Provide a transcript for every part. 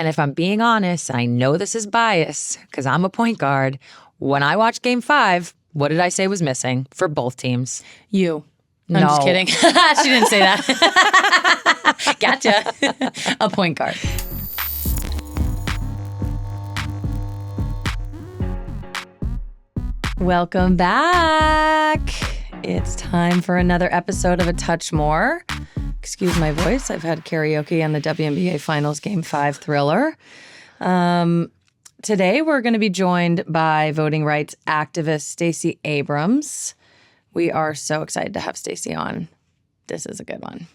And if I'm being honest, and I know this is bias because I'm a point guard, when I watched Game 5, what did I say was missing for both teams? You. No. I'm just kidding. She didn't say that. Gotcha. A point guard. Welcome back. It's time for another episode of A Touch More. Excuse my voice. I've had karaoke on the WNBA Finals Game 5 thriller. Today, we're going to be joined by voting rights activist Stacey Abrams. We are so excited to have Stacey on. This is a good one.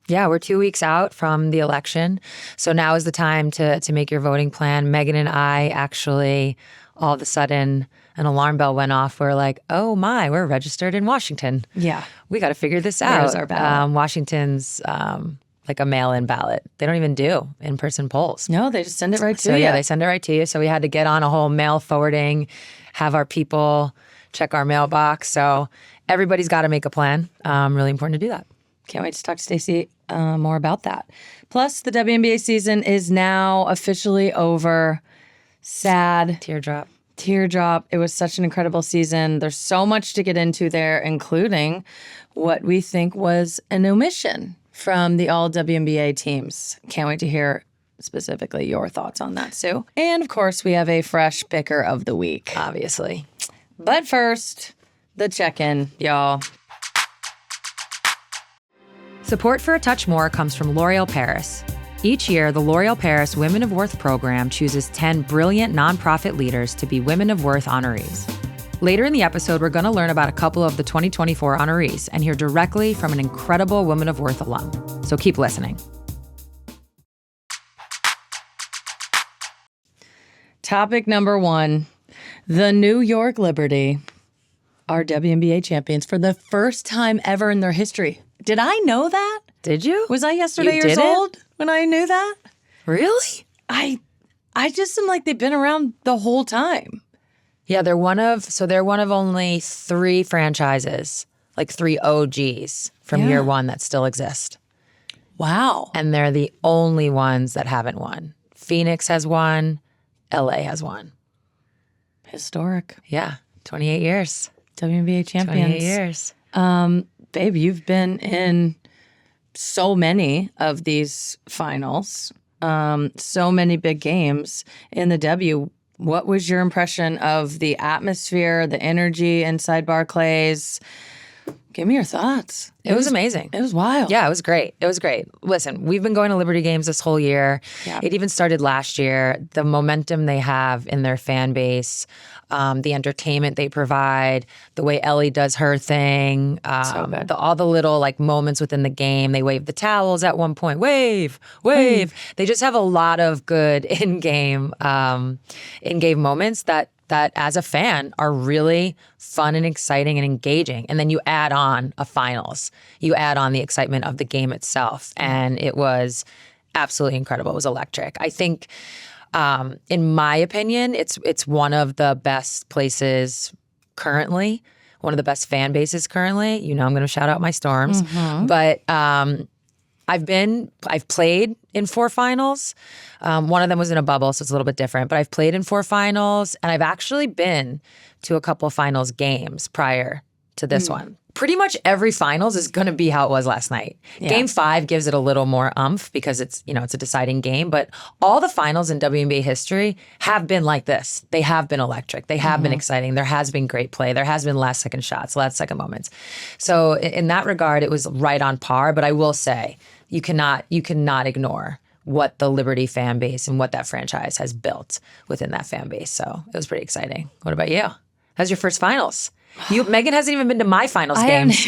Yeah, we're 2 weeks out from the election. So now is the time to make your voting plan. Megan and I actually, all of a sudden, an alarm bell went off. We're like, oh my, we're registered in Washington. Yeah. We got to figure this out. Where's our ballot? Washington's like a mail-in ballot. They don't even do in-person polls. No, they just send it right to you. So yeah, they send it right to you. So we had to get on a whole mail forwarding, have our people check our mailbox. So everybody's got to make a plan. Really important to do that. Can't wait to talk to Stacey more about that. Plus, the WNBA season is now officially over. Sad. Teardrop. It was such an incredible season. There's so much to get into there, including what we think was an omission from the all WNBA teams. Can't wait to hear specifically your thoughts on that, Sue. And of course, we have a fresh Bicker of the week, Obviously. But first, the check-in, y'all. Support for A Touch More comes from L'Oréal Paris. Each year, the L'Oréal Paris Women of Worth program chooses 10 brilliant nonprofit leaders to be Women of Worth honorees. Later in the episode, we're going to learn about a couple of the 2024 honorees and hear directly from an incredible Women of Worth alum. So keep listening. Topic number 1, the New York Liberty are WNBA champions for the first time ever in their history. Did I know that? Did you? Was I yesterday You years didn't? old when I knew that? Really? I just am like they've been around the whole time. Yeah, they're one of only 3 franchises, like 3 OGs from year one that still exist. Wow. And they're the only ones that haven't won. Phoenix has won. LA has won. Historic. Yeah, 28 years. WNBA champions. 28 years. Babe, you've been in so many of these finals, so many big games in the W. What was your impression of the atmosphere, the energy inside Barclays? Give me your thoughts. It was amazing. It was wild. Yeah, it was great. It was great. Listen, we've been going to Liberty games this whole year. Yeah. It even started last year. The momentum they have in their fan base, the entertainment they provide, the way Ellie does her thing, all the little like moments within the game. They wave the towels at one point. Wave. They just have a lot of good in-game moments that as a fan are really fun and exciting and engaging. And then you add on a finals. You add on the excitement of the game itself. And it was absolutely incredible. It was electric. I think, in my opinion, it's one of the best places currently, one of the best fan bases currently. You know I'm going to shout out my Storms. Mm-hmm. But I've played in 4 finals. One of them was in a bubble, so it's a little bit different. But I've played in 4 finals, and I've actually been to a couple of finals games prior to this one. Pretty much every finals is going to be how it was last night. Yeah. Game 5 gives it a little more oomph because it's a deciding game. But all the finals in WNBA history have been like this. They have been electric. They have been exciting. There has been great play. There has been last second shots, last second moments. So in that regard, it was right on par. But I will say, you cannot ignore what the Liberty fan base and what that franchise has built within that fan base. So it was pretty exciting. What about you? How's your first finals? Megan hasn't even been to my finals games.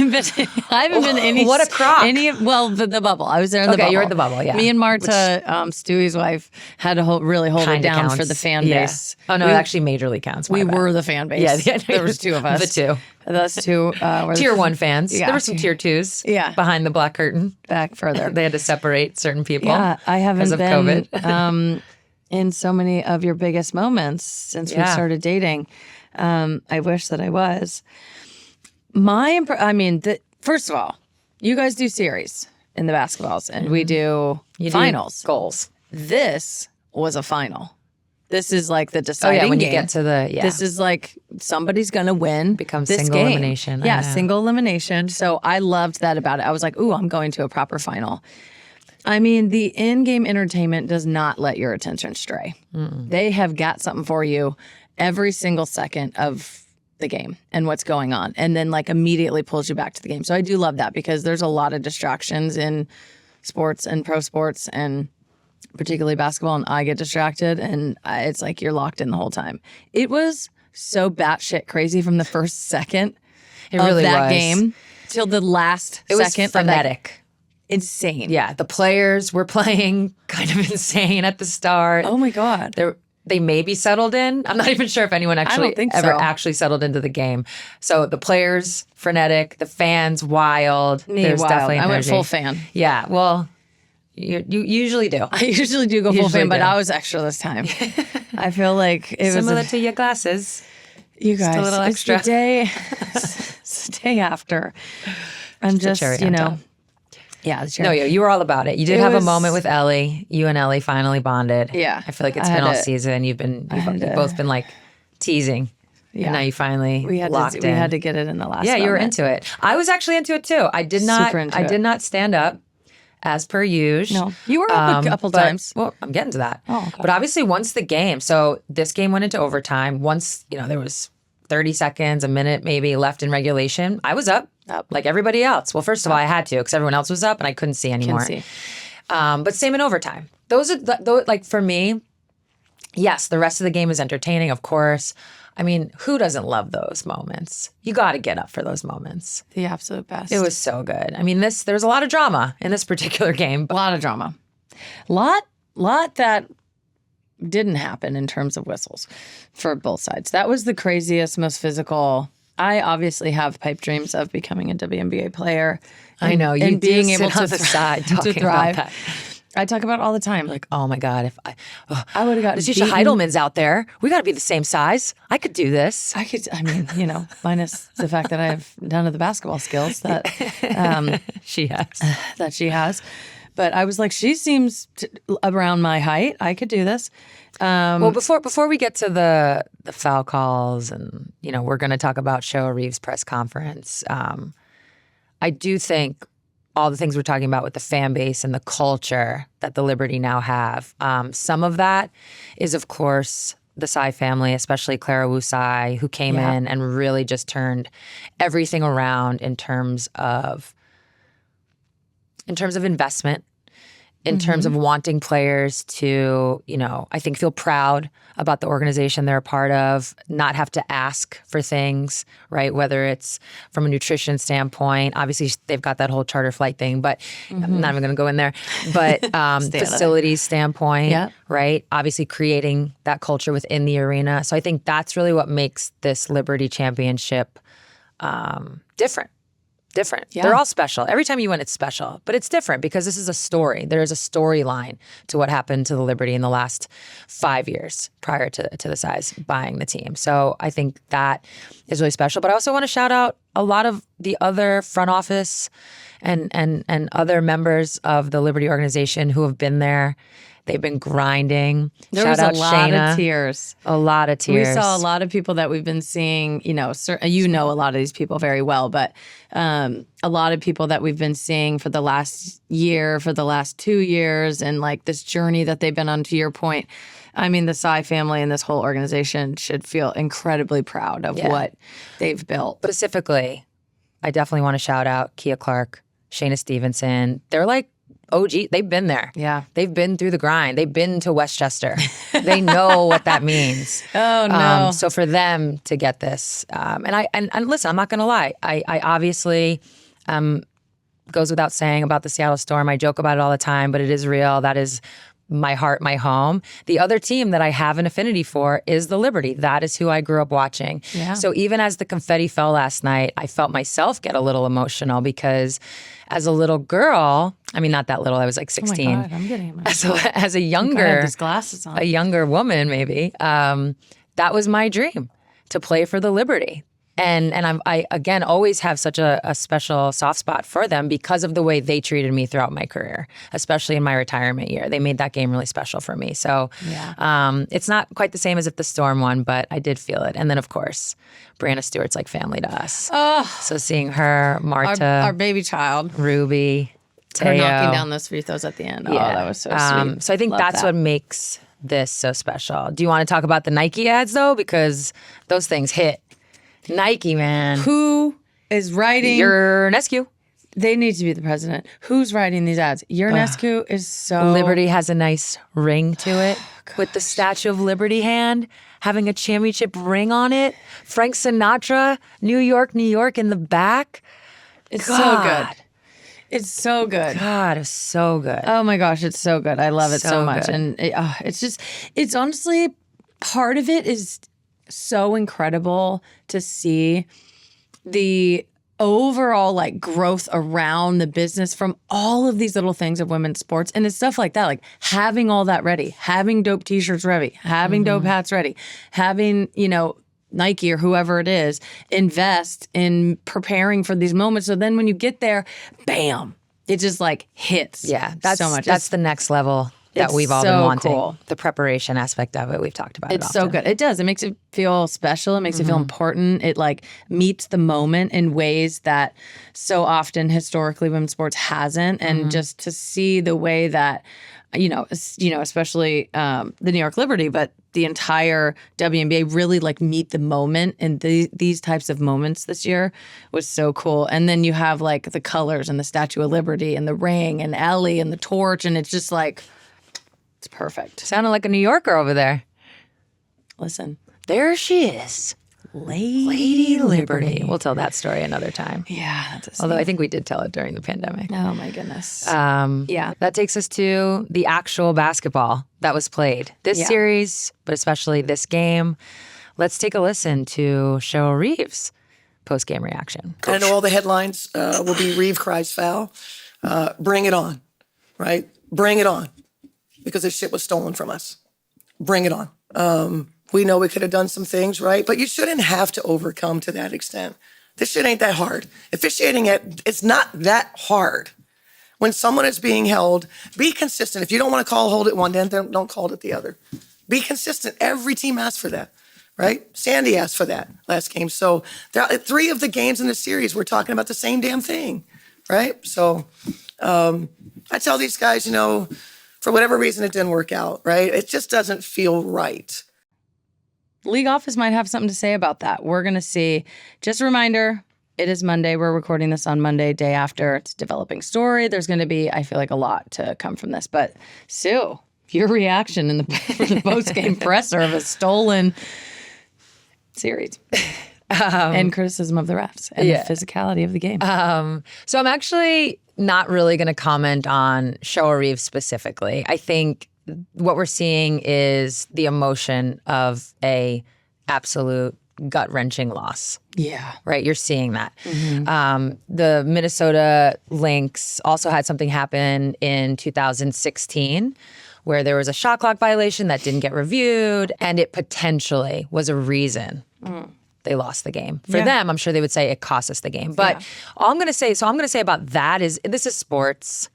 I haven't been to any. What a crock. The bubble. I was there in the bubble. Okay, you were at the bubble, yeah. Me and Marta, Stewie's wife, had to really hold it down counts. for the fan Yeah. base. Oh, no, it actually majorly counts. We were the fan base. Yeah, there was 2 of us. The 2. Those 2 were Tier 1 fans. Yeah. There were some Tier 2s Yeah. behind the black curtain. back further. They had to separate certain people Yeah, I haven't because of been COVID. in so many of your biggest moments since we Yeah. started dating. I wish that I was. First of all, you guys do series in the basketballs, and we do finals. Goals. This was a final. This is like the deciding when game. you get to the This is like somebody's gonna win. Becomes this single game. elimination. Yeah, single elimination. So I loved that about it. I was like, ooh, I'm going to a proper final. I mean, the in-game entertainment does not let your attention stray. They have got something for you every single second of the game and what's going on, and then like immediately pulls you back to the game. So I do love that because there's a lot of distractions in sports and pro sports and particularly basketball, and I get distracted, and it's like you're locked in the whole time. It was so batshit crazy from the first second It really of that was. game till the last It was second. frenetic. Insane. Yeah, the players were playing kind of insane at the start. Oh my God. They maybe settled in. I'm not even sure if anyone actually ever actually settled into the game. So the players frenetic, the fans wild. There's definitely I went energy. full fan. Yeah, well, you usually do. I usually do go full fan, but I was extra this time. I feel like it Similar was to your glasses. you guys. Just a little extra. It's the day, it's the day after. I'm just, cherry you on know. top. Yeah, the No, cherry. you were all about it. You did It have a was- moment with Ellie. You and Ellie finally bonded. Yeah. I feel like it's I been had all to- season. You've both been like teasing. Yeah. And now you finally we had locked to, in. We had to get it in the last. Yeah, you were moment. into it. I was actually into it too. I did not. Super into I it. did not stand up, as per usual. No, you were up a couple but- times. Well, I'm getting to that. Oh, okay. But obviously, once the game. So this game went into overtime. Once there was 30 seconds, a minute maybe left in regulation. I was up, like everybody else. Well, first of all, I had to because everyone else was up and I couldn't see anymore. See. But same in overtime. Those are like for me. Yes, the rest of the game is entertaining, of course. I mean, who doesn't love those moments? You got to get up for those moments. The absolute best. It was so good. I mean, there was a lot of drama in this particular game. a lot of drama. Lot that didn't happen in terms of whistles for both sides. That was the craziest, most physical. I obviously have pipe dreams of becoming a WNBA player. I know you and being do able sit on to the side to talking thrive. about that. I talk about it all the time. Like, oh my God, if I would have gotten Letitia beaten. Heidelman's out there, we got to be the same size. I could do this. I mean, minus the fact that I have none of the basketball skills that She has. that she has. But I was like, she seems around my height. I could do this. Well, before we get to the foul calls and we're going to talk about Cheryl Reeves' press conference. I do think all the things we're talking about with the fan base and the culture that the Liberty now have. Some of that is, of course, the Tsai family, especially Clara Wu Tsai, who came in and really just turned everything around in terms of investment, in terms of wanting players to, I think feel proud about the organization they're a part of, not have to ask for things, right? Whether it's from a nutrition standpoint, obviously they've got that whole charter flight thing, but I'm not even going to go in there. But facilities standpoint, right? Obviously creating that culture within the arena. So I think that's really what makes this Liberty Championship different. Yeah. They're all special. Every time you win, it's special. But it's different because this is a story. There is a storyline to what happened to the Liberty in the last 5 years prior to the Tsais buying the team. So I think that is really special. But I also want to shout out a lot of the other front office and other members of the Liberty organization who have been there. They've been grinding. There Shout was out a lot Shayna. of tears. A lot of tears. We saw a lot of people that we've been seeing, a lot of these people very well, but a lot of people that we've been seeing for the last year, for the last 2 years, and like this journey that they've been on, to your point. I mean, the Tsai family and this whole organization should feel incredibly proud of what they've built. Specifically, I definitely want to shout out Kia Clark, Shayna Stevenson. They're like OG. They've been there. Yeah. They've been through the grind. They've been to Westchester. They know what that means. Oh, no. So for them to get this, and listen, I'm not going to lie. I obviously, goes without saying about the Seattle Storm. I joke about it all the time, but it is real. That is my heart, my home. The other team that I have an affinity for is the Liberty. That is who I grew up watching. Yeah. So even as the confetti fell last night, I felt myself get a little emotional because as a little girl, I mean, not that little, I was like 16. Oh my God, I'm getting emotional. As a I younger, have these glasses on. a younger woman maybe, that was my dream, to play for the Liberty. And I again always have such a special soft spot for them because of the way they treated me throughout my career, especially in my retirement year. They made that game really special for me. So it's not quite the same as if the Storm won, but I did feel it. And then of course, Brianna Stewart's like family to us. Oh, so seeing her, Marta, our baby child, Ruby, her Teo, knocking down those free throws at the end. Oh, that was so sweet. So I think that's what makes this so special. Do you want to talk about the Nike ads though? Because those things hit. Nike, man. Who is writing? Ionescu. They need to be the president. Who's writing these ads? Ionescu is so... Liberty has a nice ring to it with the Statue of Liberty hand having a championship ring on it. Frank Sinatra, New York, New York in the back. It's so good. It's so good. God, it's so good. Oh my gosh, it's so good. I love it so much. Good. And it's honestly, part of it is so incredible to see the overall like growth around the business from all of these little things of women's sports. And it's stuff like that, like having all that ready, having dope t-shirts ready, having dope hats ready, having, Nike or whoever it is invest in preparing for these moments. So then when you get there, bam, it just like hits. Yeah, that's so much. That's the next level that it's we've all so been wanting. cool. The preparation aspect of it, we've talked about It's it so good. It does. It makes it feel special. It makes it feel important. It like meets the moment in ways that so often historically women's sports hasn't. And just to see the way that, especially the New York Liberty, but the entire WNBA really like meet the moment, and these types of moments this year was so cool. And then you have like the colors and the Statue of Liberty and the ring and Ellie and the torch, and it's just like, it's perfect. Sounded like a New Yorker over there. Listen, there she is. Lady Liberty. We'll tell that story another time. Yeah. Although I think we did tell it during the pandemic. Oh my goodness. Yeah. That takes us to the actual basketball that was played this series, but especially this game. Let's take a listen to Cheryl Reeves' post-game reaction. I know all the headlines will be Reeve cries foul. Bring it on, right? Bring it on. Because this shit was stolen from us. Bring it on. We know we could have done some things, right? But you shouldn't have to overcome to that extent. This shit ain't that hard. Officiating it's not that hard. When someone is being held, be consistent. If you don't want to hold it one end, then don't call it the other. Be consistent. Every team asked for that, right? Sandy asked for that last game. So 3 of the games in the series, we're talking about the same damn thing, right? So I tell these guys, for whatever reason, it didn't work out, right? It just doesn't feel right. League office might have something to say about that. We're going to see. Just a reminder, it is Monday. We're recording this on Monday, day after. It's a developing story. There's going to be, I feel like, a lot to come from this. But Sue, your reaction in the post-game presser of a stolen series. And criticism of the refs and the physicality of the game. So I'm actually not really going to comment on Cheryl Reeves specifically. I think what we're seeing is the emotion of a absolute gut-wrenching loss. Yeah. Right? You're seeing that. The Minnesota Lynx also had something happen in 2016 where there was a shot clock violation that didn't get reviewed, and it potentially was a reason they lost the game. For them, I'm sure they would say it cost us the game. But all I'm going to say about that is this is sports.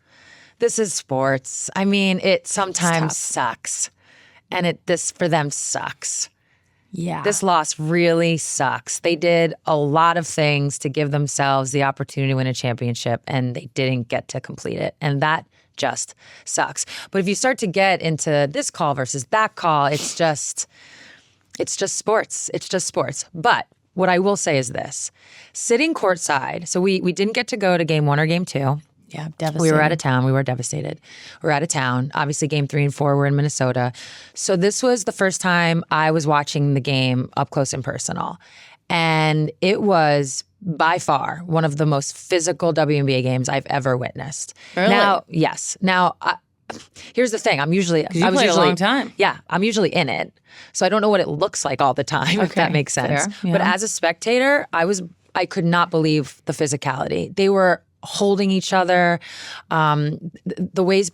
This is sports. I mean, it sometimes sucks. And this for them sucks. Yeah. This loss really sucks. They did a lot of things to give themselves the opportunity to win a championship, and they didn't get to complete it. And that just sucks. But if you start to get into this call versus that call, it's just sports. It's just sports. But what I will say is this. Sitting courtside, so we didn't get to go to game 1 or game 2. Yeah, devastated. We were out of town. We were devastated. We're out of town. Obviously, game 3 and 4 were in Minnesota. So this was the first time I was watching the game up close and personal. And it was by far one of the most physical WNBA games I've ever witnessed. Really? Now, yes. Now, here's the thing. I was usually a long time. Yeah, I'm usually in it. So I don't know what it looks like all the time, if that makes sense. Fair, yeah. But as a spectator, I could not believe the physicality. They were holding each other, the ways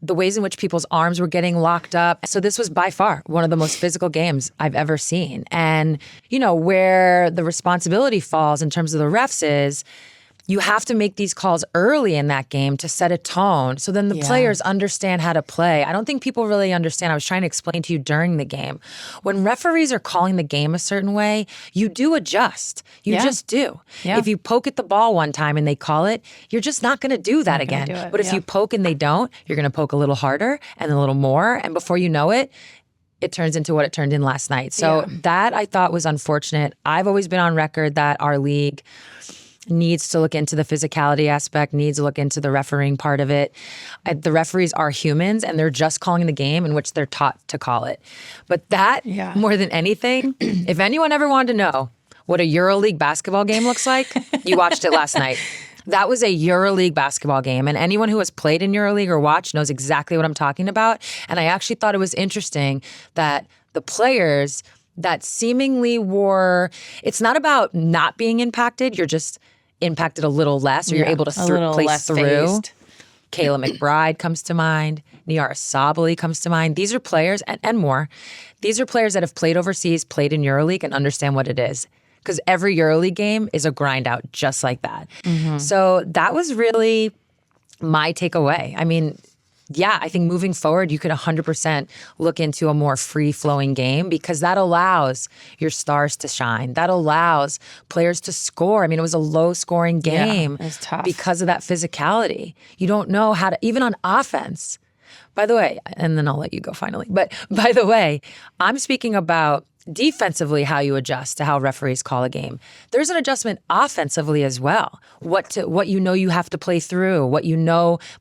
the ways in which people's arms were getting locked up. So this was by far one of the most physical games I've ever seen. And, where the responsibility falls in terms of the refs is you have to make these calls early in that game to set a tone so then the players understand how to play. I don't think people really understand. I was trying to explain to you during the game. When referees are calling the game a certain way, you do adjust. You just do. Yeah. If you poke at the ball one time and they call it, you're just not going to do that again. But if you poke and they don't, you're going to poke a little harder and a little more. And before you know it, it turns into what it turned in last night. So that I thought was unfortunate. I've always been on record that our league needs to look into the physicality aspect, needs to look into the refereeing part of it. The referees are humans and they're just calling the game in which they're taught to call it. But that, more than anything, if anyone ever wanted to know what a EuroLeague basketball game looks like, you watched it last night. That was a EuroLeague basketball game. And anyone who has played in EuroLeague or watched knows exactly what I'm talking about. And I actually thought it was interesting that the players that seemingly it's not about not being impacted. You're just impacted a little less, or you're able to place through. Phased. Kayla McBride comes to mind. Niara Sabally comes to mind. These are players, and more. These are players that have played overseas, played in EuroLeague, and understand what it is. Because every EuroLeague game is a grind out just like that. Mm-hmm. So that was really my takeaway. I mean, I think moving forward, you could 100% look into a more free-flowing game because that allows your stars to shine. That allows players to score. I mean, it was a low-scoring game because of that physicality. You don't know how to, even on offense. By the way, and then I'll let you go finally. But by the way, I'm speaking about defensively how you adjust to how referees call a game. There's an adjustment offensively as well. What you have to play through, what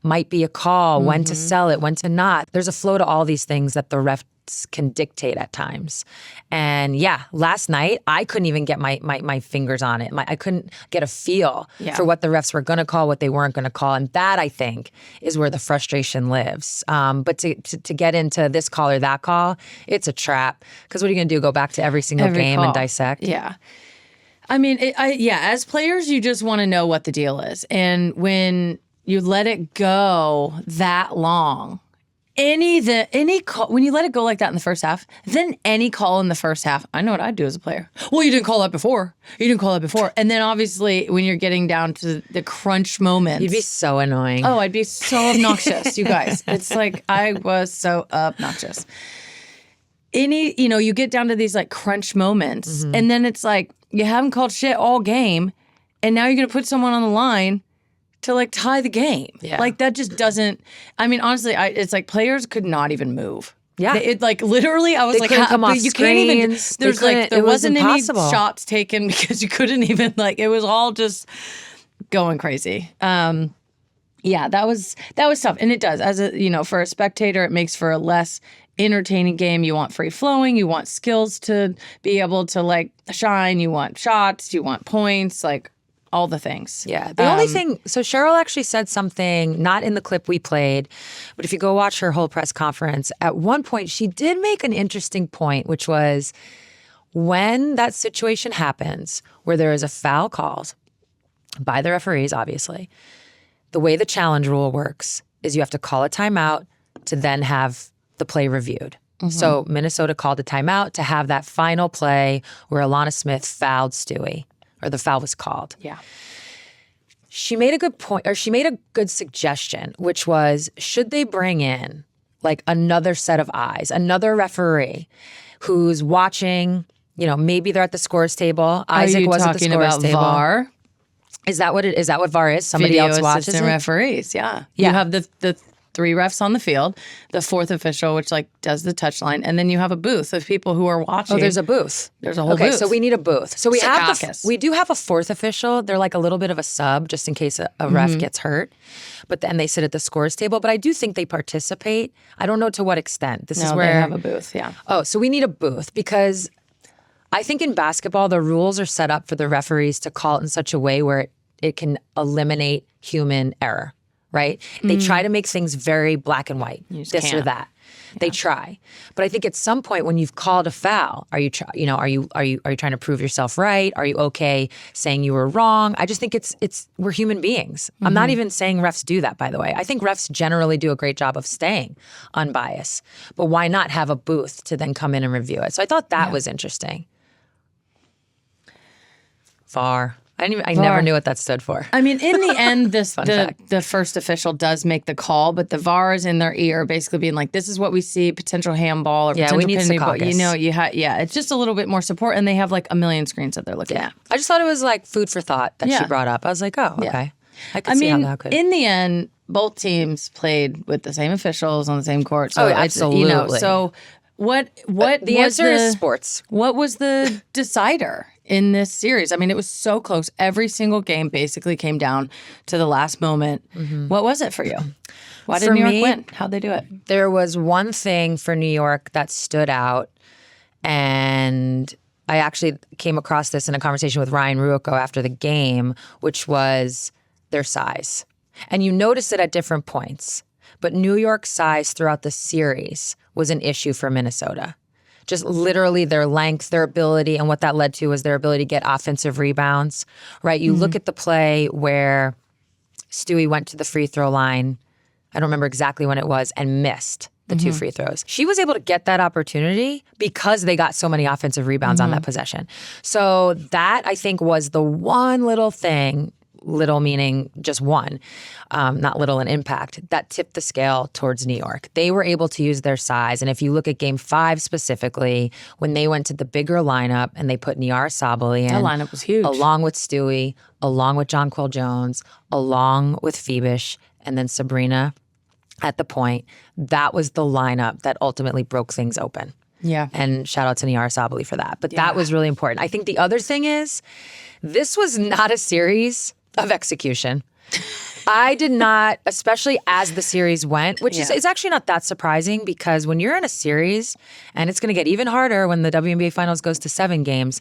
might be a call, when to sell it, when to not. There's a flow to all these things that the refs can dictate at times. And last night I couldn't even get my fingers on it. I couldn't get a feel for what the refs were going to call, what they weren't going to call. And that, I think, is where the frustration lives. But to get into this call or that call, it's a trap. Because what are you going to do? Go back to every single game call and dissect? Yeah. I mean, as players, you just want to know what the deal is. And when you let it go that long, any call, when you let it go like that in the first half, then any call in the first half, I know what I'd do as a player. Well, you didn't call that before. And then obviously when you're getting down to the crunch moments. You'd be so annoying. Oh, I'd be so obnoxious, you guys. It's like I was so obnoxious. You get down to these like crunch moments and then it's like you haven't called shit all game and now you're going to put someone on the line to like tie the game. Yeah. Like that just doesn't, I mean, honestly, it's like players could not even move. Yeah. It like literally, I was they like, couldn't come off you screens. Can't even, there wasn't any shots taken because you couldn't even it was all just going crazy. That was tough. And it does, for a spectator, it makes for a less entertaining game. You want free flowing, you want skills to be able to like shine, you want shots, you want points, like all the things. Yeah. The only thing, so Cheryl actually said something, not in the clip we played, but if you go watch her whole press conference, at one point she did make an interesting point, which was when that situation happens where there is a foul called by the referees, obviously, the way the challenge rule works is you have to call a timeout to then have the play reviewed. Mm-hmm. So Minnesota called a timeout to have that final play where Alana Smith fouled Stewie. Or the foul was called. Yeah. She made a good point, or she made a good suggestion, which was, should they bring in like another set of eyes, another referee who's watching, maybe they're at the scores table. Isaac was at the scores table. VAR? Is that what VAR is? Somebody Video else watches assistant it? referees, yeah. You have the 3 refs on the field, the fourth official, which does the touch line, and then you have a booth of people who are watching. Oh, there's a booth. There's a whole booth. Okay, so we need a booth. So we do have a fourth official. They're like a little bit of a sub just in case a ref gets hurt. But then they sit at the scores table. But I do think they participate. I don't know to what extent. This is where they have a booth, yeah. Oh, so we need a booth because I think in basketball the rules are set up for the referees to call it in such a way where it can eliminate human error. Right? They try to make things very black and white, this or that. They try. But I think at some point when you've called a foul, are you trying to prove yourself right? Are you okay saying you were wrong? I just think we're human beings. I'm not even saying refs do that, by the way. I think refs generally do a great job of staying unbiased. But why not have a booth to then come in and review it? So I thought that was interesting. VAR. I never knew what that stood for. I mean, in the end, the first official does make the call, but the VAR is in their ear, basically being like, "This is what we see: potential handball or potential we need penalty." Secaucus. But it's just a little bit more support, and they have like a million screens that they're looking at. I just thought it was like food for thought that she brought up. I was like, oh, okay. I could see how that could. In the end, both teams played with the same officials on the same court. So absolutely. So what the answer is sports. What was the decider in this series? I mean, it was so close. Every single game basically came down to the last moment. What was it for you? Why did New York win? How'd they do it? There was one thing for New York that stood out, and I actually came across this in a conversation with Ryan Ruocco after the game, which was their size. And you notice it at different points. But New York's size throughout the series was an issue for Minnesota. Just literally their length, their ability, and what that led to was their ability to get offensive rebounds, right? You look at the play where Stewie went to the free throw line, I don't remember exactly when it was, and missed the two free throws. She was able to get that opportunity because they got so many offensive rebounds on that possession. So that, I think, was the one little thing, little meaning just one, not little in impact, that tipped the scale towards New York. They were able to use their size. And if you look at Game 5 specifically, when they went to the bigger lineup and they put Niara Sabally in. That lineup was huge. Along with Stewie, along with Jonquel Jones, along with Phoebish, and then Sabrina at the point, that was the lineup that ultimately broke things open. Yeah. And shout out to Niara Sabally for that. But that was really important. I think the other thing is, this was not a series of execution. I did not, especially as the series went, which is it's actually not that surprising because when you're in a series, and it's going to get even harder when the WNBA Finals goes to 7 games,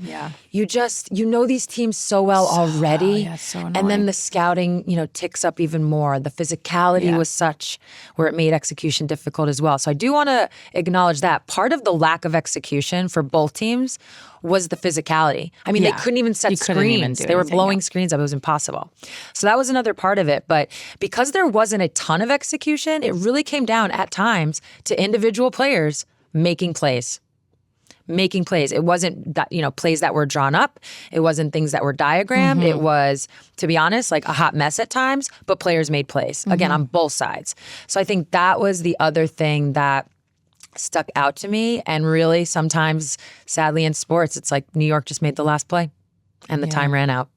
you know these teams so well already. So and then the scouting, ticks up even more. The physicality was such where it made execution difficult as well. So I do want to acknowledge that. Part of the lack of execution for both teams was the physicality. I mean, they couldn't even set screens. They were blowing screens up. It was impossible. So that was another part of it. But because there wasn't a ton of execution, it really came down at times to individual players making plays. It wasn't that, plays that were drawn up. It wasn't things that were diagrammed. It was, to be honest, like a hot mess at times, but players made plays, again, on both sides. So I think that was the other thing that stuck out to me. And really, sometimes, sadly, in sports, it's like New York just made the last play and the time ran out.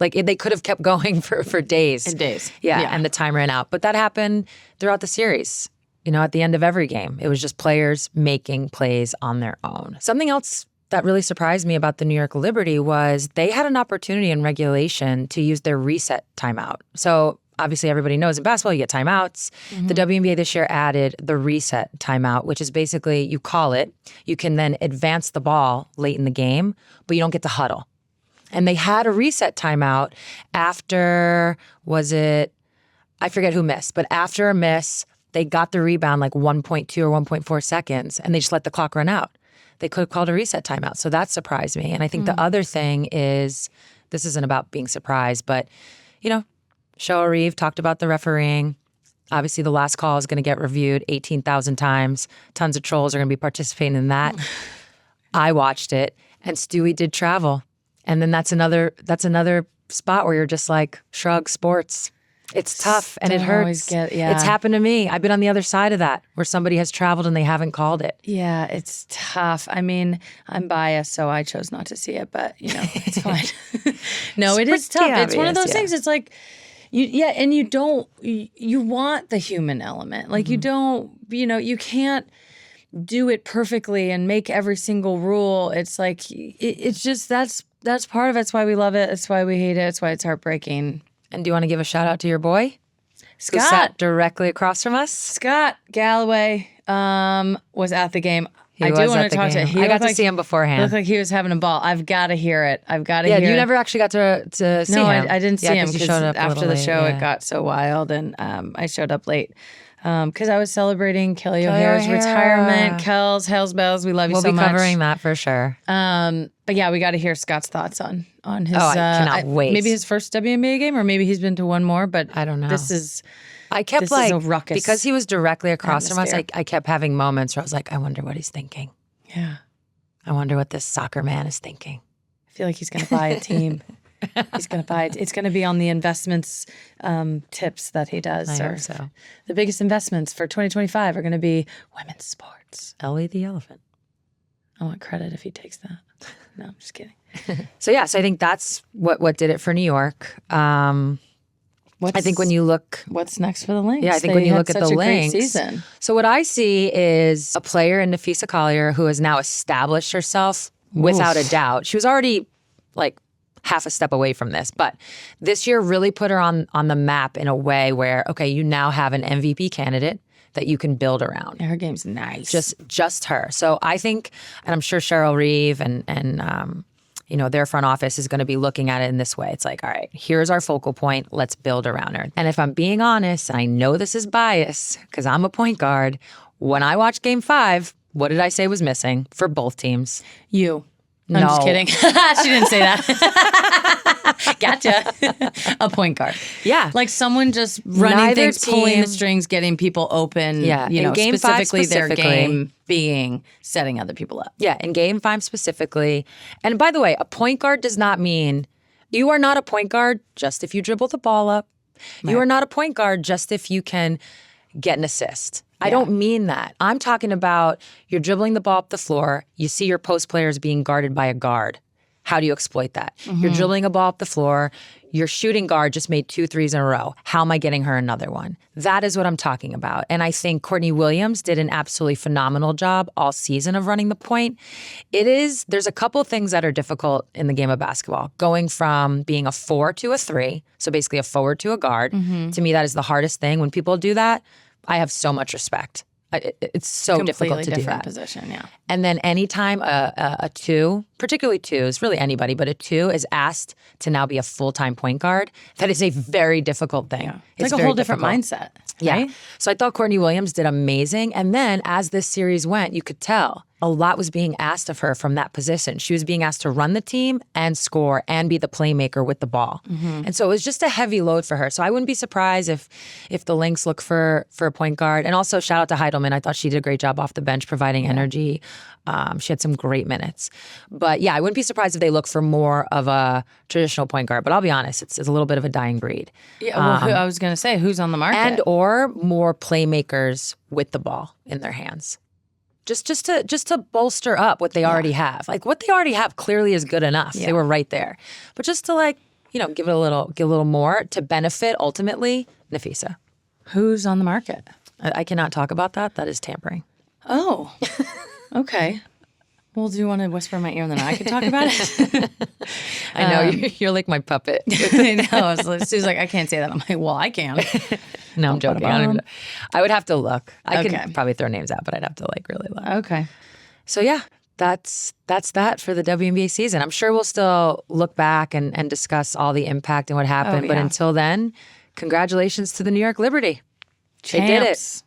Like they could have kept going for days. And the time ran out. But that happened throughout the series. At the end of every game, it was just players making plays on their own. Something else that really surprised me about the New York Liberty was they had an opportunity in regulation to use their reset timeout. So obviously everybody knows in basketball you get timeouts. The WNBA this year added the reset timeout, which is basically you call it. You can then advance the ball late in the game, but you don't get to huddle. And they had a reset timeout after, I forget who missed, but after a miss, they got the rebound like 1.2 or 1.4 seconds, and they just let the clock run out. They could have called a reset timeout. So that surprised me. And I think the other thing is, this isn't about being surprised, but, Shoa Reeve talked about the refereeing. Obviously, the last call is going to get reviewed 18,000 times. Tons of trolls are going to be participating in that. I watched it, and Stewie did travel. And then that's another spot where you're just like, shrug, sports. It's tough and it hurts. It's happened to me. I've been on the other side of that where somebody has traveled and they haven't called it. Yeah, it's tough. I mean, I'm biased, so I chose not to see it, but it's fine. No, it is tough. Obvious, it's one of those things. It's like, you want the human element. Like you don't, you can't do it perfectly and make every single rule. It's like, it's just, that's part of it. That's why we love it. That's why we hate it. That's why it's heartbreaking. And do you want to give a shout out to your boy? Scott. Who sat directly across from us? Scott Galloway was at the game. I do want to talk to him. I got to see him beforehand. Looked like he was having a ball. I've got to hear it. Hear it. You never actually got to see him. No, I didn't see him because after the show it got so wild and I showed up late. because I was celebrating Kelly O'Hara's retirement. Kels, Hells Bells, we love you so much. We'll be covering that for sure. But yeah, we got to hear Scott's thoughts on his. I cannot wait. Maybe his first WNBA game, or maybe he's been to one more. But I don't know. This is a ruckus because he was directly across from us. atmosphere. I kept having moments where I was like, I wonder what he's thinking. Yeah, I wonder what this soccer man is thinking. I feel like he's going to buy a team. He's going to buy it. It's going to be on the investments tips that he does. I hope so. The biggest investments for 2025 are going to be women's sports. Ellie the elephant. I want credit if he takes that. No, I'm just kidding. So I think that's what did it for New York. I think when you look, What's next for the Lynx? I think when you look at the Lynx, season. So what I see is a player in Nafisa Collier who has now established herself without a doubt. She was already like half a step away from this, but this year really put her on the map in a way where, okay, you now have an MVP candidate that you can build around. Her game's nice. Just her. So I think, and I'm sure Cheryl Reeve and their front office is going to be looking at it in this way. It's like, all right, here's our focal point. Let's build around her. And if I'm being honest, and I know this is bias because I'm a point guard, when I watched Game 5, what did I say was missing for both teams? You. No. I'm just kidding. She didn't say that. Gotcha. A point guard. Yeah. Like someone just running Neither things, pulling the team- strings, getting people open. Yeah. In Game 5 specifically their specifically. game being setting other people up. Yeah, in Game 5 specifically. And by the way, a point guard does not mean you are not a point guard just if you dribble the ball up. Right. You are not a point guard just if you can get an assist. I don't mean that. I'm talking about you're dribbling the ball up the floor. You see your post players being guarded by a guard. How do you exploit that? You're dribbling a ball up the floor. Your shooting guard just made 2 threes in a row. How am I getting her another one? That is what I'm talking about. And I think Courtney Williams did an absolutely phenomenal job all season of running the point. There's a couple things that are difficult in the game of basketball. Going from being a 4 to a 3, so basically a forward to a guard. To me, that is the hardest thing. When people do that, I have so much respect. It's so difficult to do different that. Position, yeah. And then anytime a 2, particularly 2s, really anybody, but a 2 is asked to now be a full-time point guard, that is a very difficult thing. Yeah. It's like a very whole different difficult. mindset. Yeah. Right? So I thought Courtney Williams did amazing. And then as this series went, you could tell a lot was being asked of her from that position. She was being asked to run the team and score and be the playmaker with the ball. And so it was just a heavy load for her. So I wouldn't be surprised if the Lynx look for a point guard. And also shout out to Heidelman. I thought she did a great job off the bench providing energy. She had some great minutes. But yeah, I wouldn't be surprised if they look for more of a traditional point guard. But I'll be honest, it's a little bit of a dying breed. Yeah, well, I was going to say, who's on the market? And or more playmakers with the ball in their hands. Just to bolster up what they already have. Like what they already have clearly is good enough. Yeah. They were right there. But just to give it a little more to benefit ultimately Nafisa. Who's on the market? I cannot talk about that. That is tampering. Oh, okay. Well, do you want to whisper in my ear and then I can talk about it? I know, you're like my puppet. I know. Sue's like, I can't say that. I'm like, well, I can. No, I'm joking. I would have to look. I could probably throw names out, but I'd have to really look. Okay. So yeah, that's that for the WNBA season. I'm sure we'll still look back and discuss all the impact and what happened. But until then, congratulations to the New York Liberty. Champs. They did it.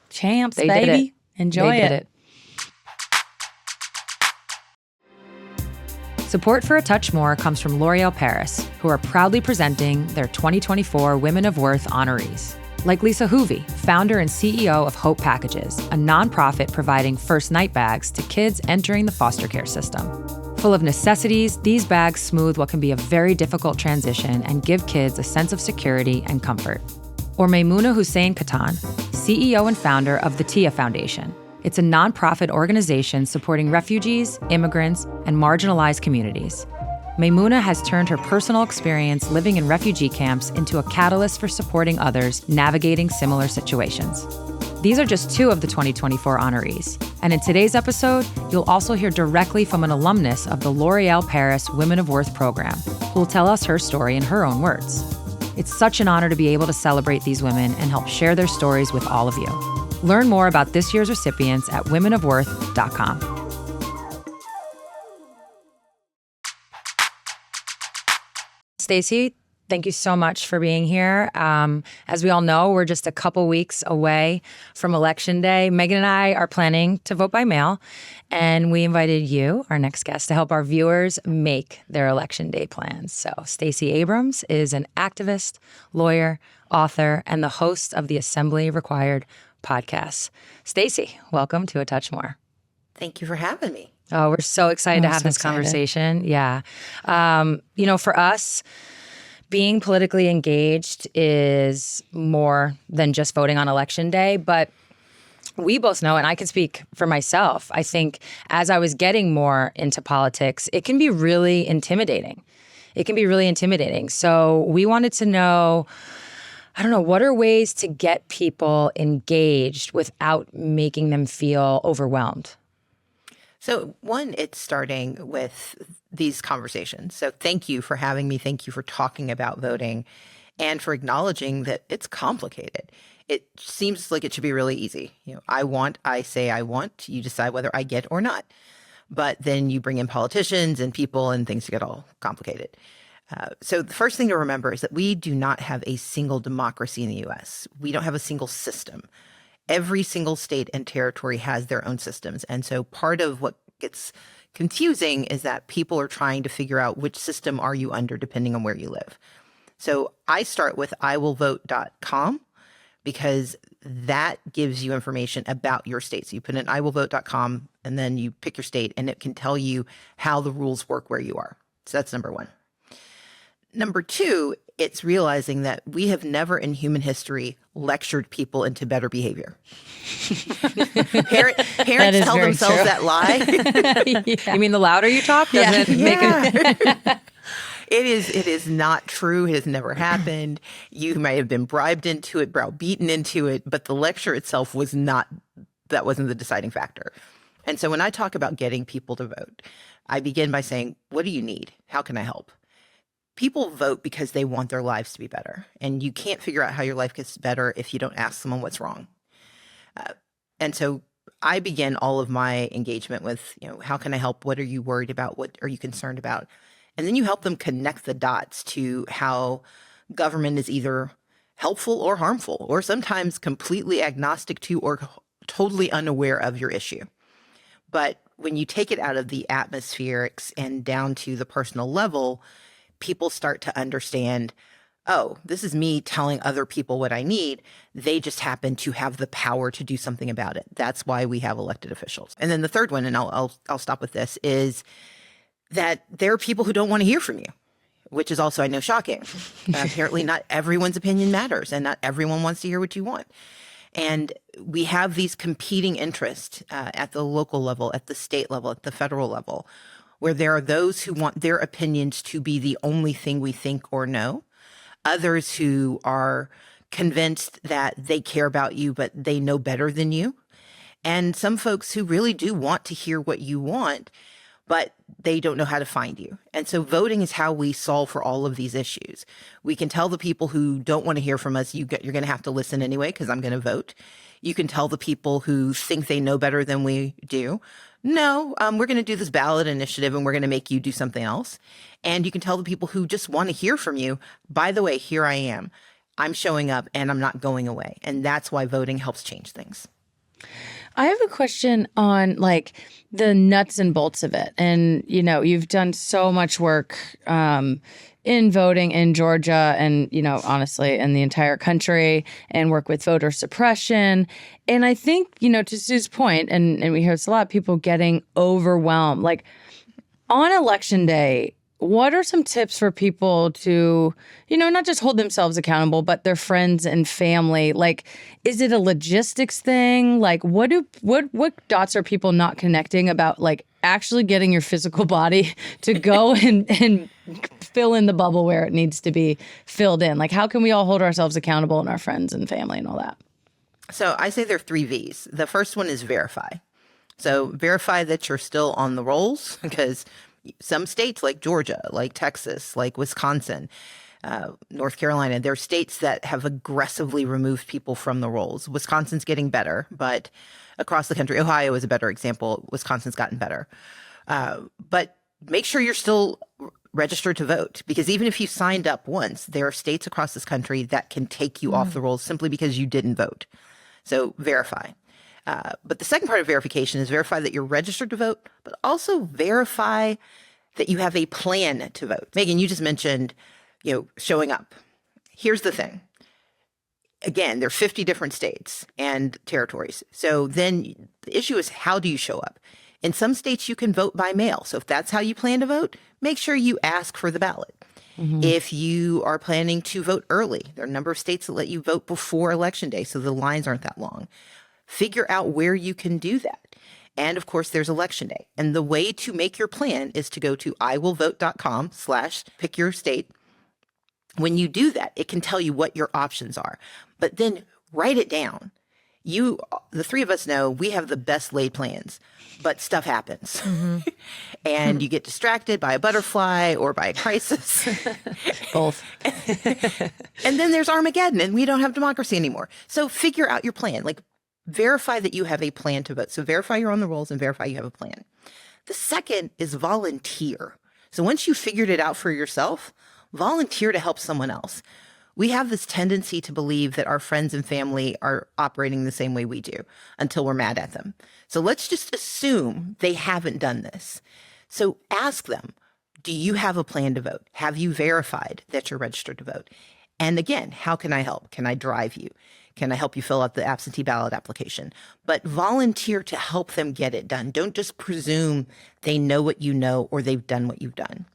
Champs, they baby. Did it. Enjoy they it. Did it. Support for A Touch More comes from L'Oréal Paris, who are proudly presenting their 2024 Women of Worth honorees. Like Lisa Hoovey, founder and CEO of Hope Packages, a nonprofit providing first night bags to kids entering the foster care system. Full of necessities, these bags smooth what can be a very difficult transition and give kids a sense of security and comfort. Or Maimouna Hussein Katan, CEO and founder of the Tia Foundation. It's a nonprofit organization supporting refugees, immigrants, and marginalized communities. Maimouna has turned her personal experience living in refugee camps into a catalyst for supporting others navigating similar situations. These are just 2 of the 2024 honorees. And in today's episode, you'll also hear directly from an alumnus of the L'Oréal Paris Women of Worth program, who will tell us her story in her own words. It's such an honor to be able to celebrate these women and help share their stories with all of you. Learn more about this year's recipients at womenofworth.com. Stacey, Thank you so much for being here. As we all know, we're just a couple weeks away from Election Day. Megan and I are planning to vote by mail, and we invited you, our next guest, to help our viewers make their Election Day plans. So Stacy Abrams is an activist, lawyer, author, and the host of the Assembly Required podcast. Stacy, welcome to A Touch More. Thank you for having me. Oh, we're so excited to have this conversation. Yeah. For us, being politically engaged is more than just voting on Election Day, but we both know, and I can speak for myself, I think as I was getting more into politics, it can be really intimidating. So we wanted to know, what are ways to get people engaged without making them feel overwhelmed? So one, it's starting with these conversations. So thank you for having me. Thank you for talking about voting and for acknowledging that it's complicated. It seems like it should be really easy. I say I want, you decide whether I get or not. But then you bring in politicians and people and things get all complicated. So the first thing to remember is that we do not have a single democracy in the U.S. We don't have a single system. Every single state and territory has their own systems. And so part of what gets confusing is that people are trying to figure out which system are you under depending on where you live. So I start with iwillvote.com because that gives you information about your state. So you put in iwillvote.com and then you pick your state and it can tell you how the rules work where you are. So that's number one. Number two, it's realizing that we have never in human history lectured people into better behavior. Parents tell themselves true. that lie. You mean the louder you talk, doesn't it make it? It is not true. It has never happened. You may have been bribed into it, browbeaten into it, but the lecture itself wasn't the deciding factor. And so when I talk about getting people to vote, I begin by saying, what do you need? How can I help? People vote because they want their lives to be better. And you can't figure out how your life gets better if you don't ask someone what's wrong. And so I begin all of my engagement with, how can I help? What are you worried about? What are you concerned about? And then you help them connect the dots to how government is either helpful or harmful, or sometimes completely agnostic to or totally unaware of your issue. But when you take it out of the atmospherics and down to the personal level, people start to understand, oh, this is me telling other people what I need. They just happen to have the power to do something about it. That's why we have elected officials. And then the third one, and I'll stop with this, is that there are people who don't want to hear from you, which is also, I know, shocking. Apparently not everyone's opinion matters and not everyone wants to hear what you want. And we have these competing interests at the local level, at the state level, at the federal level, where there are those who want their opinions to be the only thing we think or know, others who are convinced that they care about you, but they know better than you, and some folks who really do want to hear what you want, but they don't know how to find you. And so voting is how we solve for all of these issues. We can tell the people who don't want to hear from us, you're going to have to listen anyway because I'm going to vote. You can tell the people who think they know better than we do, no, we're going to do this ballot initiative and we're going to make you do something else. And you can tell the people who just want to hear from you, by the way, here I am. I'm showing up and I'm not going away. And that's why voting helps change things. I have a question on the nuts and bolts of it. And, you've done so much work in voting in Georgia and, honestly, in the entire country and work with voter suppression. And I think, to Sue's point, and we hear this a lot, people getting overwhelmed. On Election Day, what are some tips for people to, not just hold themselves accountable, but their friends and family? Is it a logistics thing? What dots are people not connecting about, actually getting your physical body to go and fill in the bubble where it needs to be filled in? How can we all hold ourselves accountable and our friends and family and all that? So I say there are 3 V's. The first one is verify. So verify that you're still on the rolls, because some states like Georgia, like Texas, like Wisconsin, North Carolina, they're states that have aggressively removed people from the rolls. Wisconsin's getting better, but across the country, Ohio is a better example. Wisconsin's gotten better. But make sure you're still register to vote, because even if you signed up once, there are states across this country that can take you off the rolls simply because you didn't vote. So verify. But the second part of verification is verify that you're registered to vote, but also verify that you have a plan to vote. Megan, you just mentioned, showing up. Here's the thing. Again, there are 50 different states and territories. So then the issue is, how do you show up? In some states, you can vote by mail. So if that's how you plan to vote, make sure you ask for the ballot. If you are planning to vote early, there are a number of states that let you vote before Election Day, so the lines aren't that long. Figure out where you can do that. And of course, there's Election Day. And the way to make your plan is to go to iwillvote.com/pick your state. When you do that, it can tell you what your options are. But then write it down. The three of us know we have the best laid plans, but stuff happens. And you get distracted by a butterfly or by a crisis. Both. And then there's Armageddon and we don't have democracy anymore. So figure out your plan. Verify that you have a plan to vote. So verify you're on the rolls and verify you have a plan. The second is volunteer. So once you figured it out for yourself, volunteer to help someone else. We have this tendency to believe that our friends and family are operating the same way we do until we're mad at them. So let's just assume they haven't done this. So ask them, do you have a plan to vote? Have you verified that you're registered to vote? And again, how can I help? Can I drive you? Can I help you fill out the absentee ballot application? But volunteer to help them get it done. Don't just presume they know what you know or they've done what you've done.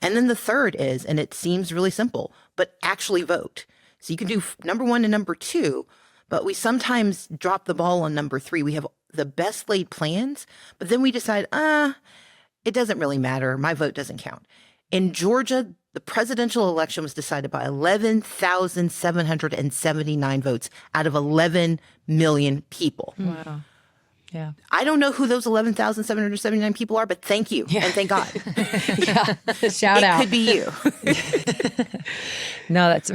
And then the third is, and it seems really simple, but actually vote. So you can do number 1 and number 2, but we sometimes drop the ball on number 3. We have the best laid plans, but then we decide, it doesn't really matter. My vote doesn't count. In Georgia, the presidential election was decided by 11,779 votes out of 11 million people. Wow. Yeah. I don't know who those 11,779 people are, but thank you. And thank God. Shout out. It could be you. No, that's,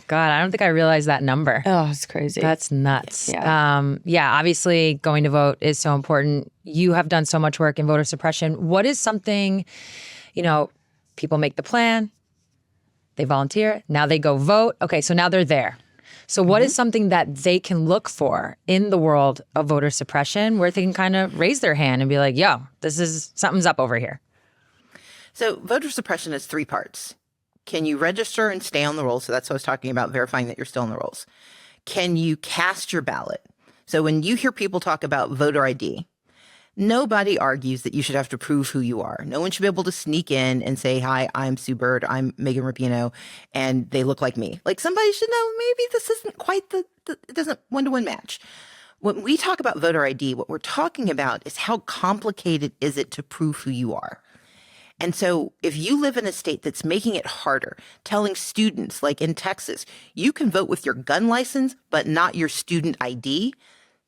God, I don't think I realized that number. Oh, it's crazy. That's nuts. Yeah. Obviously going to vote is so important. You have done so much work in voter suppression. What is something, people make the plan, they volunteer, now they go vote. Okay, so now they're there. So what is something that they can look for in the world of voter suppression where they can kind of raise their hand and be like, yo, something's up over here? So voter suppression has 3 parts. Can you register and stay on the rolls? So that's what I was talking about, verifying that you're still on the rolls. Can you cast your ballot? So when you hear people talk about voter ID, nobody argues that you should have to prove who you are. No one should be able to sneak in and say, hi, I'm Sue Bird, I'm Megan Rapinoe, and they look like me. Somebody should know, maybe this isn't quite it doesn't one-to-one match. When we talk about voter ID, what we're talking about is how complicated is it to prove who you are. And so if you live in a state that's making it harder, telling students, like in Texas, you can vote with your gun license, but not your student ID,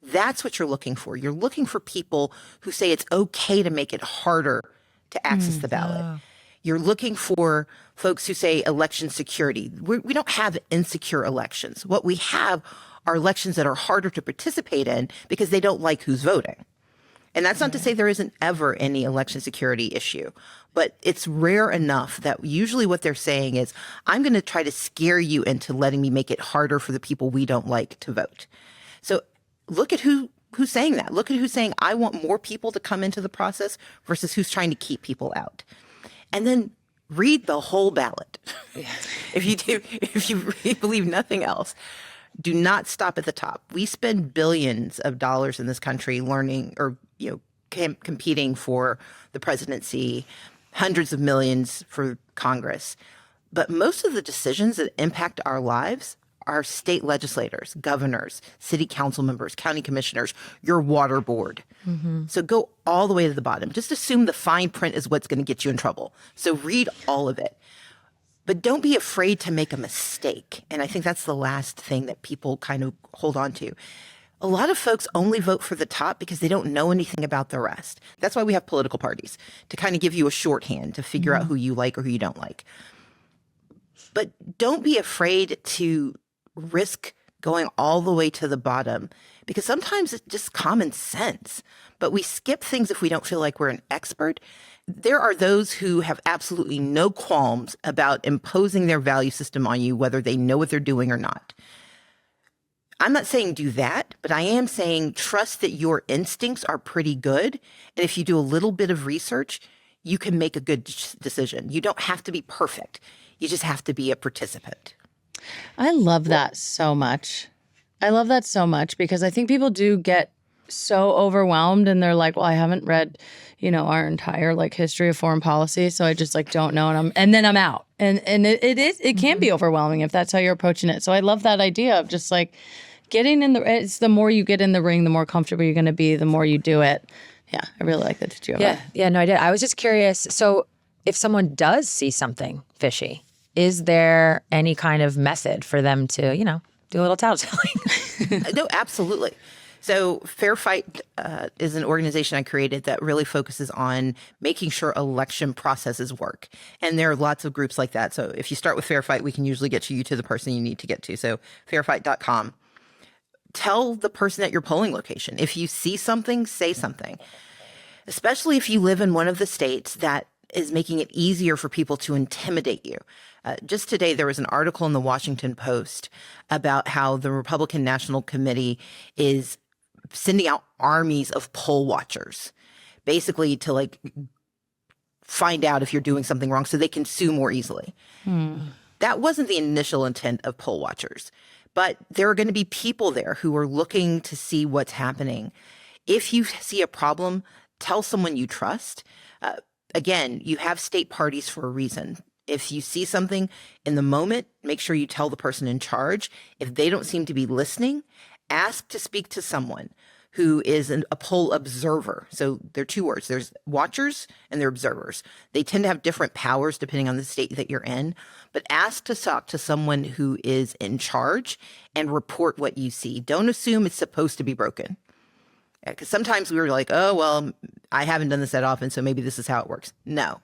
that's what you're looking for. You're looking for people who say it's okay to make it harder to access the ballot. You're looking for folks who say election security. We don't have insecure elections. What we have are elections that are harder to participate in because they don't like who's voting. And that's not to say there isn't ever any election security issue, but it's rare enough that usually what they're saying is, I'm going to try to scare you into letting me make it harder for the people we don't like to vote. So look at who's saying that. Look at who's saying, I want more people to come into the process versus who's trying to keep people out. And then read the whole ballot. If you believe nothing else, do not stop at the top. We spend billions of dollars in this country learning or competing for the presidency, hundreds of millions for Congress. But most of the decisions that impact our lives are state legislators, governors, city council members, county commissioners, your water board. So go all the way to the bottom. Just assume the fine print is what's going to get you in trouble. So read all of it. But don't be afraid to make a mistake. And I think that's the last thing that people kind of hold on to. A lot of folks only vote for the top because they don't know anything about the rest. That's why we have political parties, to kind of give you a shorthand to figure out who you like or who you don't like. But don't be afraid to risk going all the way to the bottom because sometimes it's just common sense, but we skip things if we don't feel like we're an expert. There are those who have absolutely no qualms about imposing their value system on you, whether they know what they're doing or not. I'm not saying do that, but I am saying trust that your instincts are pretty good. And if you do a little bit of research, you can make a good decision. You don't have to be perfect. You just have to be a participant. I love that so much. I love that so much because I think people do get so overwhelmed and they're like, well, I haven't read, our entire history of foreign policy. So I just don't know. And then I'm out. And it can be overwhelming if that's how you're approaching it. So I love that idea of just getting it's the more you get in the ring, the more comfortable you're going to be, the more you do it. Yeah, I really like that. Did you? Yeah, no, I did. I was just curious. So if someone does see something fishy, is there any kind of method for them to, do a little tattletailing? No, absolutely. So Fair Fight is an organization I created that really focuses on making sure election processes work. And there are lots of groups like that. So if you start with Fair Fight, we can usually get you to the person you need to get to. So fairfight.com. Tell the person at your polling location. If you see something, say something. Especially if you live in one of the states that is making it easier for people to intimidate you. Just today, there was an article in the Washington Post about how the Republican National Committee is sending out armies of poll watchers, basically to find out if you're doing something wrong so they can sue more easily. That wasn't the initial intent of poll watchers, but there are going to be people there who are looking to see what's happening. If you see a problem, tell someone you trust. Again, you have state parties for a reason. If you see something in the moment, make sure you tell the person in charge. If they don't seem to be listening, ask to speak to someone who is a poll observer. So there are two words. There's watchers and there are observers. They tend to have different powers depending on the state that you're in. But ask to talk to someone who is in charge and report what you see. Don't assume it's supposed to be broken. Because sometimes we were like, oh, well, I haven't done this that often, so maybe this is how it works. No.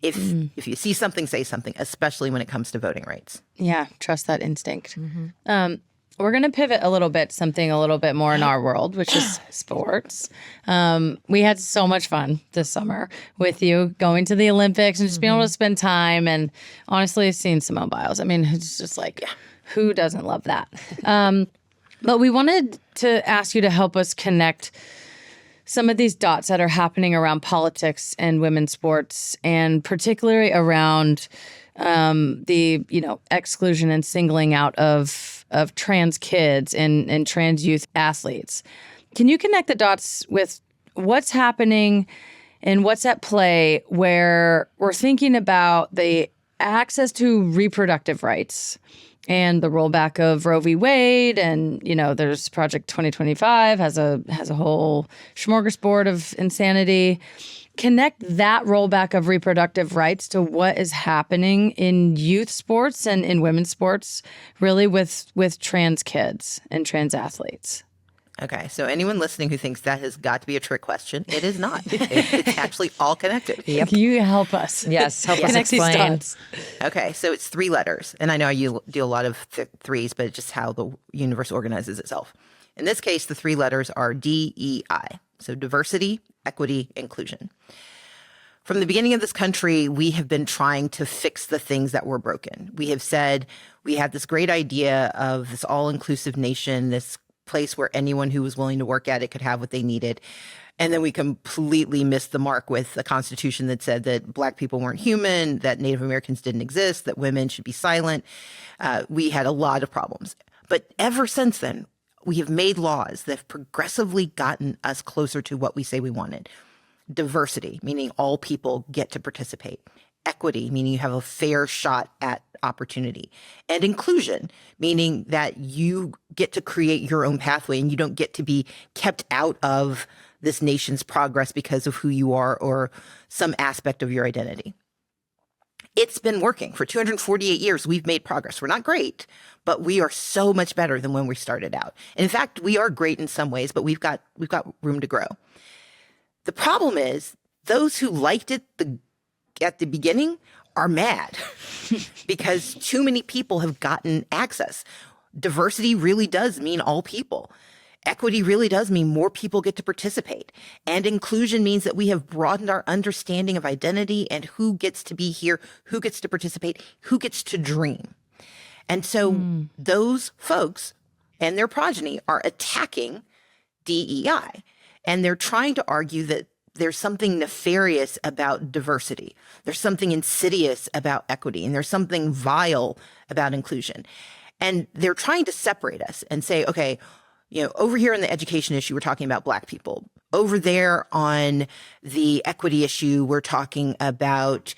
If you see something, say something, especially when it comes to voting rights. Yeah, trust that instinct. We're going to pivot a little bit, something a little bit more in our world, which is sports. We had so much fun this summer with you going to the Olympics and just being able to spend time. And honestly, seeing Simone Biles. I mean, it's just who doesn't love that? But we wanted to ask you to help us connect some of these dots that are happening around politics and women's sports, and particularly around the exclusion and singling out of trans kids and trans youth athletes. Can you connect the dots with what's happening and what's at play where we're thinking about the access to reproductive rights and the rollback of Roe v. Wade, and there's Project 2025 has a whole smorgasbord of insanity. Connect that rollback of reproductive rights to what is happening in youth sports and in women's sports, really with trans kids and trans athletes. Okay, so anyone listening who thinks that has got to be a trick question, it is not. It's actually all connected. Yep. Can you help us? Yes, help us explain. Okay, so it's 3 letters. And I know you do a lot of threes, but it's just how the universe organizes itself. In this case, the 3 letters are DEI. So diversity, equity, inclusion. From the beginning of this country, we have been trying to fix the things that were broken. We have said we had this great idea of this all-inclusive nation, this place where anyone who was willing to work at it could have what they needed. And then we completely missed the mark with a constitution that said that Black people weren't human, that Native Americans didn't exist, that women should be silent. We had a lot of problems. But ever since then, we have made laws that have progressively gotten us closer to what we say we wanted. Diversity, meaning all people get to participate. Equity, meaning you have a fair shot at opportunity. And inclusion, meaning that you get to create your own pathway and you don't get to be kept out of this nation's progress because of who you are or some aspect of your identity. It's been working. For 248 years, we've made progress. We're not great, but we are so much better than when we started out. And in fact, we are great in some ways, but we've got room to grow. The problem is those who liked it at the beginning are mad because too many people have gotten access. Diversity really does mean all people. equity really does mean more people get to participate. And inclusion means that we have broadened our understanding of identity and who gets to be here, who gets to participate, who gets to dream. And so those folks and their progeny are attacking DEI. And they're trying to argue that there's something nefarious about diversity. There's something insidious about equity. And there's something vile about inclusion. And they're trying to separate us and say, okay, over here in the education issue, we're talking about Black people. Over there on the equity issue, we're talking about,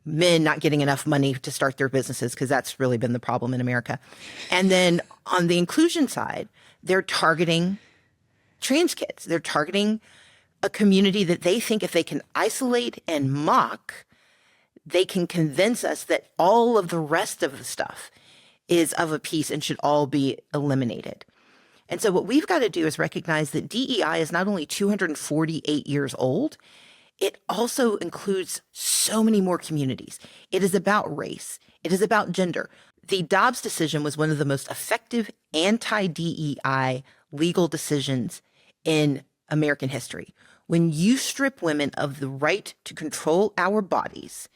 men not getting enough money to start their businesses, because that's really been the problem in America. And then on the inclusion side, they're targeting trans kids. They're targeting a community that they think if they can isolate and mock, they can convince us that all of the rest of the stuff is of a piece and should all be eliminated. And so what we've got to do is recognize that DEI is not only 248 years old, it also includes so many more communities. It is about race. It is about gender. The Dobbs decision was one of the most effective anti-DEI legal decisions in American history. When you strip women of the right to control our bodies,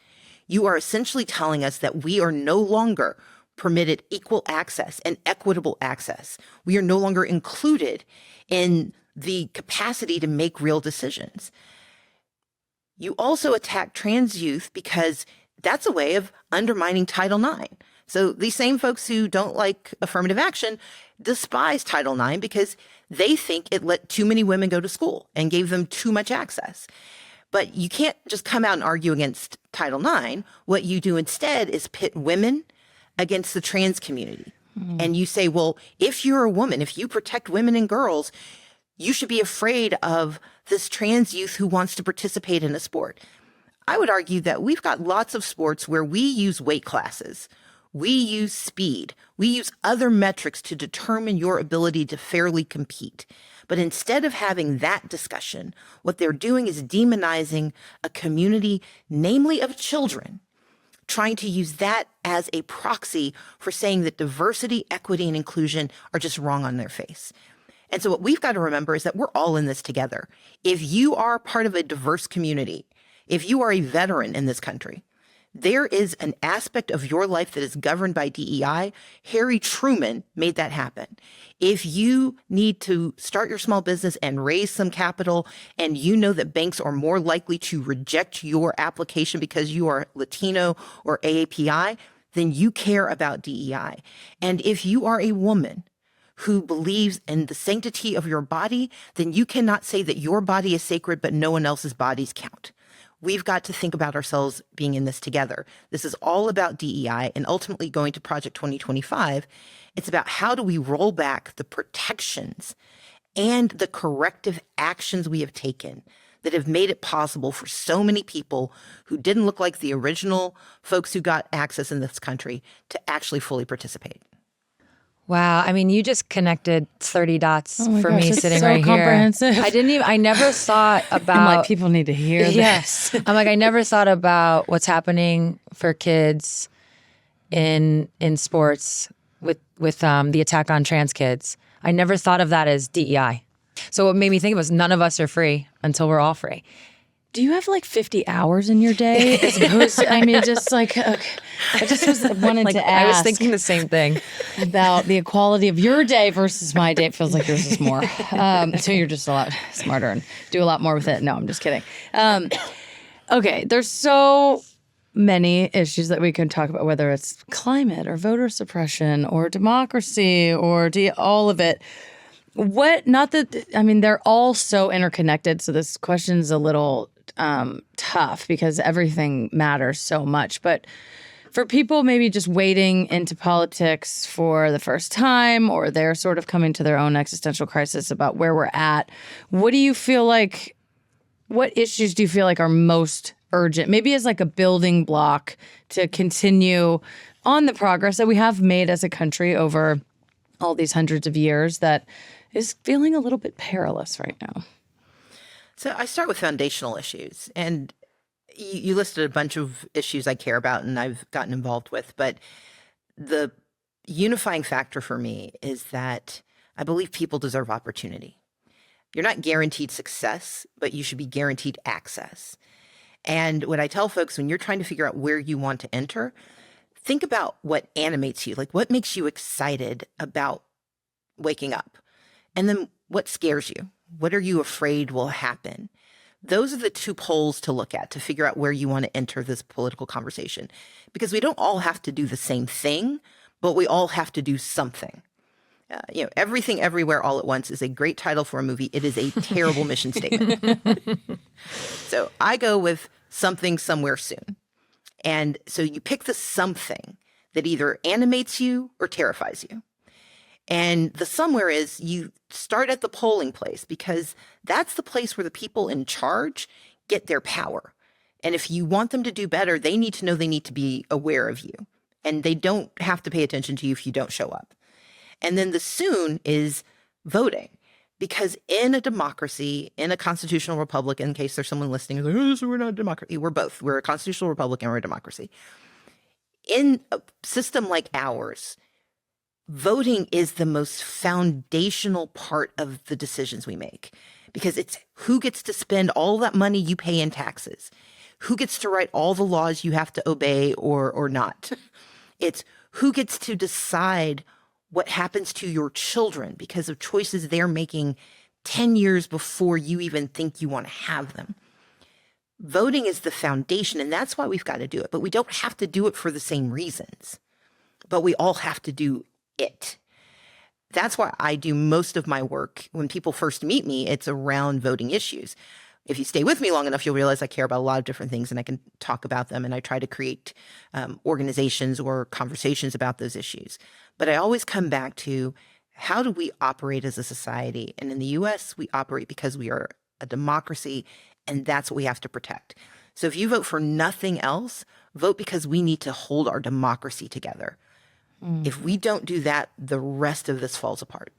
you are essentially telling us that we are no longer permitted equal access and equitable access. We are no longer included in the capacity to make real decisions. You also attack trans youth because that's a way of undermining Title IX. So these same folks who don't like affirmative action despise Title IX because they think it let too many women go to school and gave them too much access. But you can't just come out and argue against Title IX. What you do instead is pit women against the trans community. And you say, well, if you're a woman, if you protect women and girls, you should be afraid of this trans youth who wants to participate in a sport. I would argue that we've got lots of sports where we use weight classes, we use speed, we use other metrics to determine your ability to fairly compete. But instead of having that discussion, what they're doing is demonizing a community, namely of children, trying to use that as a proxy for saying that diversity, equity, and inclusion are just wrong on their face. And so what we've got to remember is that we're all in this together. If you are part of a diverse community, if you are a veteran in this country, there is an aspect of your life that is governed by DEI. Harry Truman made that happen. If you need to start your small business and raise some capital, and you know that banks are more likely to reject your application because you are Latino or AAPI, then you care about DEI. And if you are a woman who believes in the sanctity of your body, then you cannot say that your body is sacred, but no one else's bodies count. We've got to think about ourselves being in this together. This is all about DEI, and ultimately going to Project 2025. It's about how do we roll back the protections and the corrective actions we have taken that have made it possible for so many people who didn't look like the original folks who got access in this country to actually fully participate. Wow. I mean, you just connected 30 dots for gosh, me it's sitting so right comprehensive. here. I never thought about. I'm like, people need to hear this. I'm like, I never thought about what's happening for kids in sports with the attack on trans kids. I never thought of that as DEI. So what made me think was none of us are free until we're all free. Do you have like 50 hours in your day? As opposed to, I mean, just like, okay. I just was wanting to ask. I was thinking the same thing about the equality of your day versus my day. It feels like yours is more. So you're just a lot smarter and do a lot more with it. No, I'm just kidding. Okay, there's so many issues that we can talk about, whether it's climate or voter suppression or democracy or all of it. They're all so interconnected. So this question's a little tough because everything matters so much. But for people maybe just wading into politics for the first time, or they're sort of coming to their own existential crisis about where we're at, what issues do you feel like are most urgent? Maybe as like a building block to continue on the progress that we have made as a country over all these hundreds of years that is feeling a little bit perilous right now. So I start with foundational issues, and you listed a bunch of issues I care about and I've gotten involved with, but the unifying factor for me is that I believe people deserve opportunity. You're not guaranteed success, but you should be guaranteed access. And what I tell folks, when you're trying to figure out where you want to enter, think about what animates you, like what makes you excited about waking up, and then what scares you. What are you afraid will happen? Those are the two poles to look at to figure out where you want to enter this political conversation, because we don't all have to do the same thing, but we all have to do something. Everything, Everywhere, All at Once is a great title for a movie. It is a terrible mission statement. So I go with something, somewhere, soon. And so you pick the something that either animates you or terrifies you. And the somewhere is you start at the polling place, because that's the place where the people in charge get their power. And if you want them to do better, they need to know they need to be aware of you. And they don't have to pay attention to you if you don't show up. And then the soon is voting, because in a democracy, in a constitutional republic, in case there's someone listening who's like, oh, so we're not a democracy. We're both. We're a constitutional republic and we're a democracy. In a system like ours, voting is the most foundational part of the decisions we make, because it's who gets to spend all that money you pay in taxes, who gets to write all the laws you have to obey or not. It's who gets to decide what happens to your children because of choices they're making 10 years before you even think you want to have them. Voting is the foundation, and that's why we've got to do it. But we don't have to do it for the same reasons, but we all have to do it. That's why I do most of my work. When people first meet me, it's around voting issues. If you stay with me long enough, you'll realize I care about a lot of different things and I can talk about them. And I try to create organizations or conversations about those issues. But I always come back to, how do we operate as a society? And in the US, we operate because we are a democracy, and that's what we have to protect. So if you vote for nothing else, vote because we need to hold our democracy together. If we don't do that, the rest of this falls apart.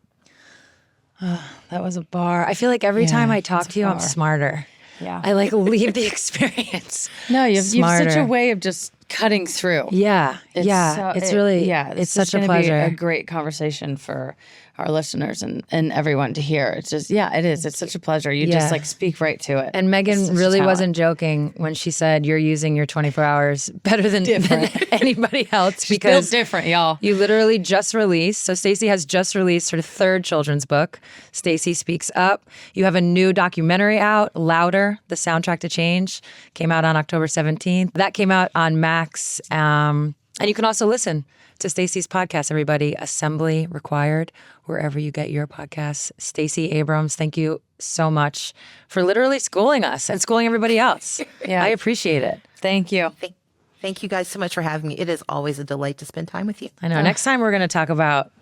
That was a bar. I feel like every time I talk to you, I'm smarter. Yeah. I leave the experience. No, you have such a way of just cutting through. Yeah. It's such a pleasure. Be a great conversation for our listeners and everyone to hear. It's just, it is. It's such a pleasure. You just speak right to it. And Megan really wasn't joking when she said you're using your 24 hours better than anybody else. She's built different, y'all. You literally just released. So Stacey has just released her third children's book, Stacey Speaks Up. You have a new documentary out, Louder, The Soundtrack to Change, came out on October 17th. That came out on Max. And you can also listen to Stacey's podcast, everybody, Assembly Required, wherever you get your podcasts. Stacey Abrams, thank you so much for literally schooling us and schooling everybody else. I appreciate it. Thank you. Thank you guys so much for having me. It is always a delight to spend time with you. I know. Next time we're going to talk about,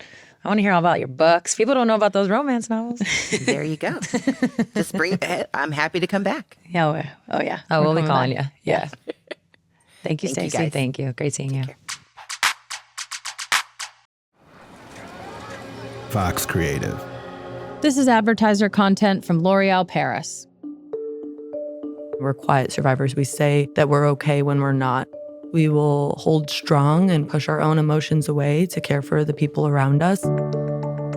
I want to hear all about your books. People don't know about those romance novels. There you go. Just bring it. I'm happy to come back. Yeah. Oh, yeah. Oh, we'll be calling you. Yeah. Thank you, Thank you, Stacey. guys. Thank you. Great seeing you. Vox Creative. This is advertiser content from L'Oréal Paris. We're quiet survivors. We say that we're okay when we're not. We will hold strong and push our own emotions away to care for the people around us.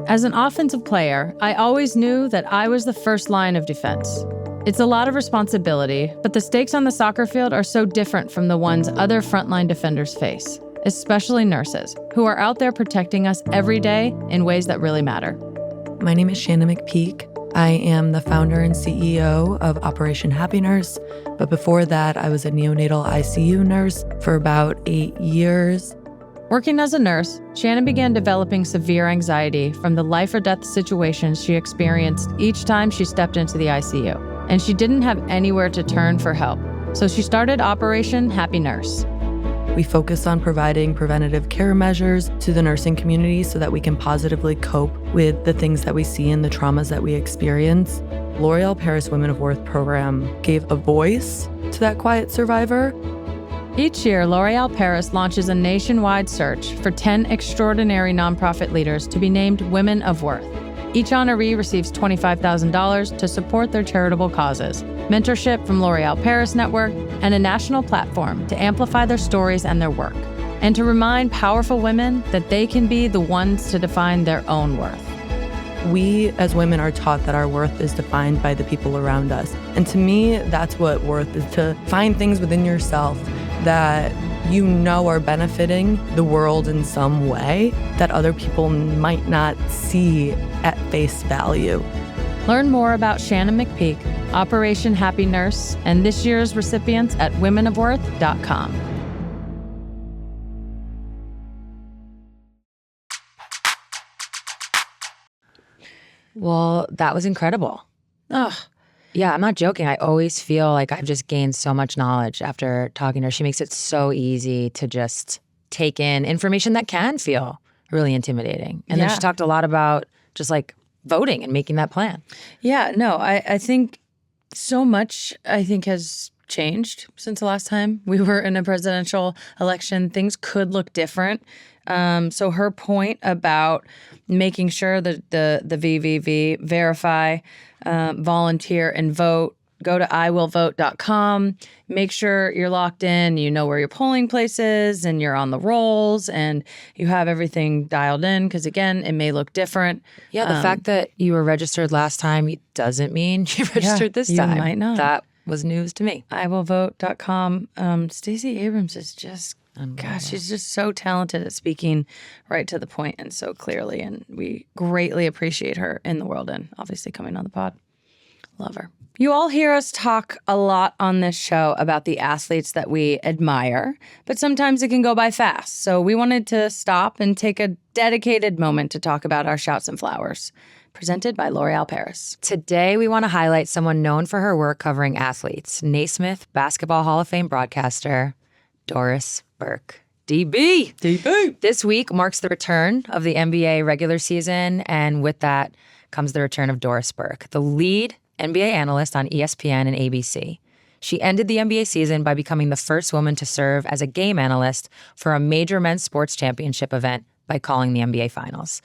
As an offensive player, I always knew that I was the first line of defense. It's a lot of responsibility, but the stakes on the soccer field are so different from the ones other frontline defenders face, especially nurses, who are out there protecting us every day in ways that really matter. My name is Shannon McPhee. I am the founder and CEO of Operation Happy Nurse, but before that, I was a neonatal ICU nurse for about 8 years. Working as a nurse, Shannon began developing severe anxiety from the life or death situations she experienced each time she stepped into the ICU. And she didn't have anywhere to turn for help. So she started Operation Happy Nurse. We focus on providing preventative care measures to the nursing community so that we can positively cope with the things that we see and the traumas that we experience. L'Oréal Paris Women of Worth program gave a voice to that quiet survivor. Each year, L'Oréal Paris launches a nationwide search for 10 extraordinary nonprofit leaders to be named Women of Worth. Each honoree receives $25,000 to support their charitable causes, mentorship from L'Oréal Paris Network, and a national platform to amplify their stories and their work, and to remind powerful women that they can be the ones to define their own worth. We as women are taught that our worth is defined by the people around us. And to me, that's what worth is, to find things within yourself that you know are benefiting the world in some way that other people might not see at face value. Learn more about Shannon McPhee, Operation Happy Nurse, and this year's recipients at womenofworth.com. Well, that was incredible. Ugh. Yeah, I'm not joking. I always feel like I've just gained so much knowledge after talking to her. She makes it so easy to just take in information that can feel really intimidating. And then she talked a lot about just like voting and making that plan. Yeah, no, I think so much, has changed since the last time we were in a presidential election. Things could look different. So her point about making sure that the VVV, verify, volunteer, and vote, go to iwillvote.com, make sure you're locked in, you know where your polling place is, and you're on the rolls, and you have everything dialed in, because again, it may look different. Yeah, the fact that you were registered last time doesn't mean you registered this you time. might not. That was news to me. iwillvote.com. Stacey Abrams is just, gosh, she's just so talented at speaking right to the point and so clearly. And we greatly appreciate her in the world and obviously coming on the pod. Love her. You all hear us talk a lot on this show about the athletes that we admire, but sometimes it can go by fast. So we wanted to stop and take a dedicated moment to talk about our Shouts and Flowers, presented by L'Oreal Paris. Today, we want to highlight someone known for her work covering athletes, Naismith Basketball Hall of Fame broadcaster, Doris Burke. DB! This week marks the return of the NBA regular season, and with that comes the return of Doris Burke, the lead NBA analyst on ESPN and ABC. She ended the NBA season by becoming the first woman to serve as a game analyst for a major men's sports championship event by calling the NBA Finals.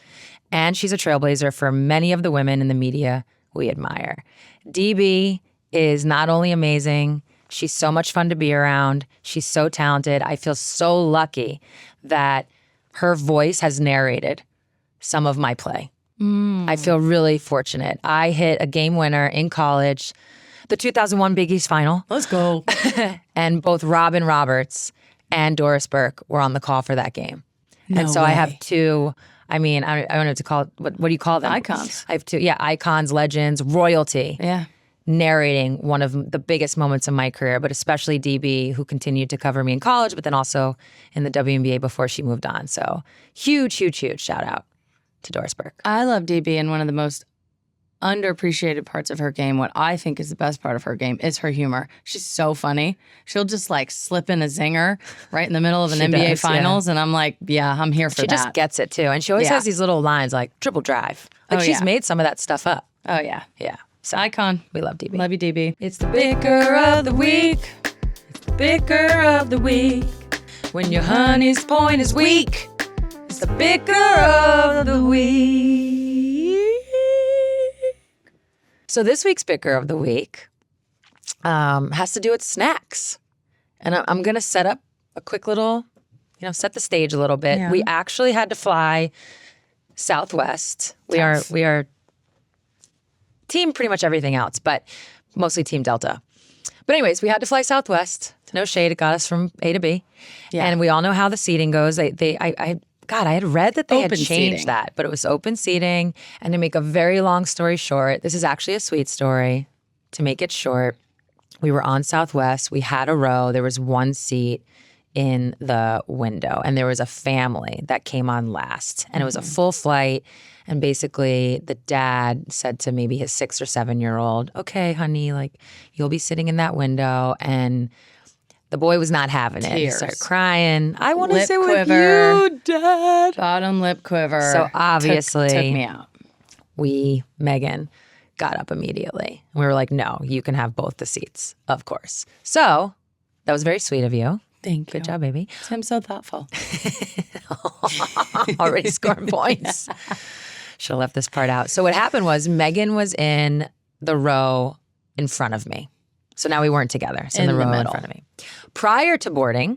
And she's a trailblazer for many of the women in the media we admire. DB is not only amazing, she's so much fun to be around. She's so talented. I feel so lucky that her voice has narrated some of my play. I feel really fortunate. I hit a game winner in college, the 2001 Big East Final. Let's go. And both Robin Roberts and Doris Burke were on the call for that game. And so I have two, I don't know what to call it. What do you call them? Icons. I have two, icons, legends, royalty. Yeah. Narrating one of the biggest moments of my career, but especially DB, who continued to cover me in college, but then also in the WNBA before she moved on. So huge, huge, huge shout out to Doris Burke. I love DB, and one of the most underappreciated parts of her game, what I think is the best part of her game, is her humor. She's so funny. She'll just like slip in a zinger right in the middle of an NBA Finals, and I'm like, yeah, I'm here for that. She just gets it too. And she always has these little lines like triple drive. Like she's made some of that stuff up. Oh, yeah. Yeah. So Icon. we love DB. Love you, DB. It's the Bicker of the week. It's the Bicker of the week. When your honey's point is weak, it's the Bicker of the week. So this week's Bicker of the week has to do with snacks. And I'm going to set up a quick little, set the stage a little bit. Yeah. We actually had to fly Southwest. We are team pretty much everything else, but mostly Team Delta. But anyways, we had to fly Southwest. No shade, it got us from A to B. Yeah. And we all know how the seating goes. I had read that they had changed that, but it was open seating. And to make a very long story short, this is actually a sweet story. To make it short, we were on Southwest. We had a row. There was one seat in the window, and there was a family that came on last. And it was a full flight. And basically, the dad said to maybe his 6 or 7-year-old, "Okay, honey, like you'll be sitting in that window." And the boy was not having it. He started crying. "I want to sit with you, Dad." Bottom lip quiver. So obviously, took me out. Megan, got up immediately. We were like, "No, you can have both the seats, of course." So that was very sweet of you. Thank you. Good job, baby. I'm so thoughtful. Already scoring points. Should have left this part out. So what happened was Megan was in the row in front of me. So now we weren't together. So in the row in front of me. Prior to boarding,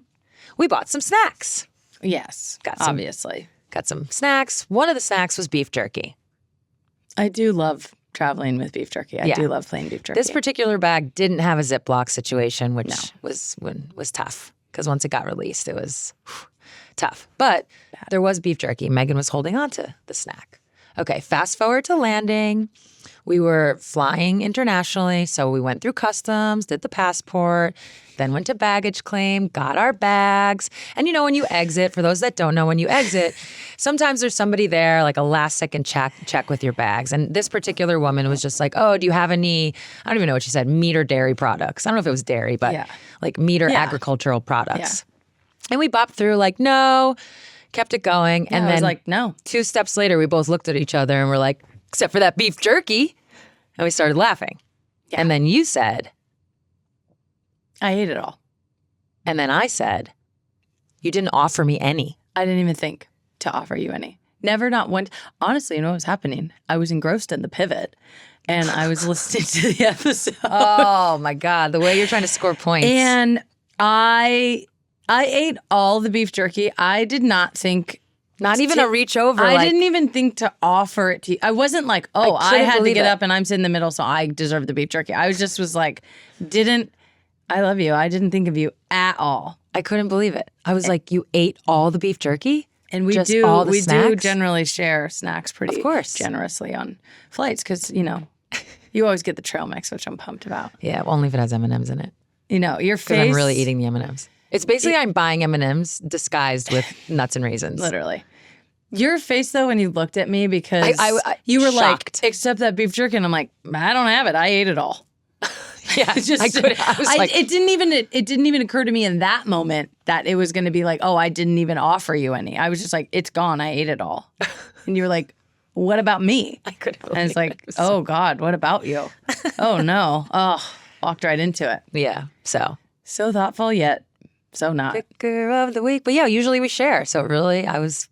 we bought some snacks. Yes, Obviously. Got some snacks. One of the snacks was beef jerky. I do love traveling with beef jerky. I do love plain beef jerky. This particular bag didn't have a Ziploc situation, which was tough because once it got released, it was tough. But there was beef jerky. Megan was holding on to the snack. Okay, fast forward to landing. We were flying internationally, so we went through customs, did the passport, then went to baggage claim, got our bags. And you know, when you exit, for those that don't know, when you exit, sometimes there's somebody there, like a last second check with your bags. And this particular woman was just like, oh, do you have any, I don't even know what she said, meat or dairy products? I don't know if it was dairy, but like meat or agricultural products. Yeah. And we bopped through like, no, kept it going. And then I was like, no. 2 steps later, we both looked at each other and we're like, except for that beef jerky. And we started laughing. Yeah. And then you said, I ate it all. And then I said, you didn't offer me any. I didn't even think to offer you any. Never, not one. Honestly, you know what was happening? I was engrossed in the pivot and I was listening to the episode. Oh my God, the way you're trying to score points. And I ate all the beef jerky. I did not think. Not even a reach over. I didn't even think to offer it to you. I wasn't like, oh, I had to get up and I'm sitting in the middle, so I deserve the beef jerky. I was like, I love you. I didn't think of you at all. I couldn't believe it. I was like, you ate all the beef jerky? And we do generally share snacks pretty generously on flights because, you know, you always get the trail mix, which I'm pumped about. Yeah, only if it has M&Ms in it. You know, your face. I'm really eating the M&Ms. It's basically I'm buying M&Ms disguised with nuts and raisins. Literally. Your face, though, when you looked at me, because you were shocked. like, except that beef jerky. And I'm like, I don't have it. I ate it all. Yeah, it didn't even occur to me in that moment that it was going to be like, oh, I didn't even offer you any. I was just like, it's gone. I ate it all. And you were like, what about me? I couldn't believe And it's like, oh, God, what about you? Oh, no. Oh, walked right into it. Yeah, so thoughtful, yet so not. Bicker of the week. But yeah, usually we share. So I was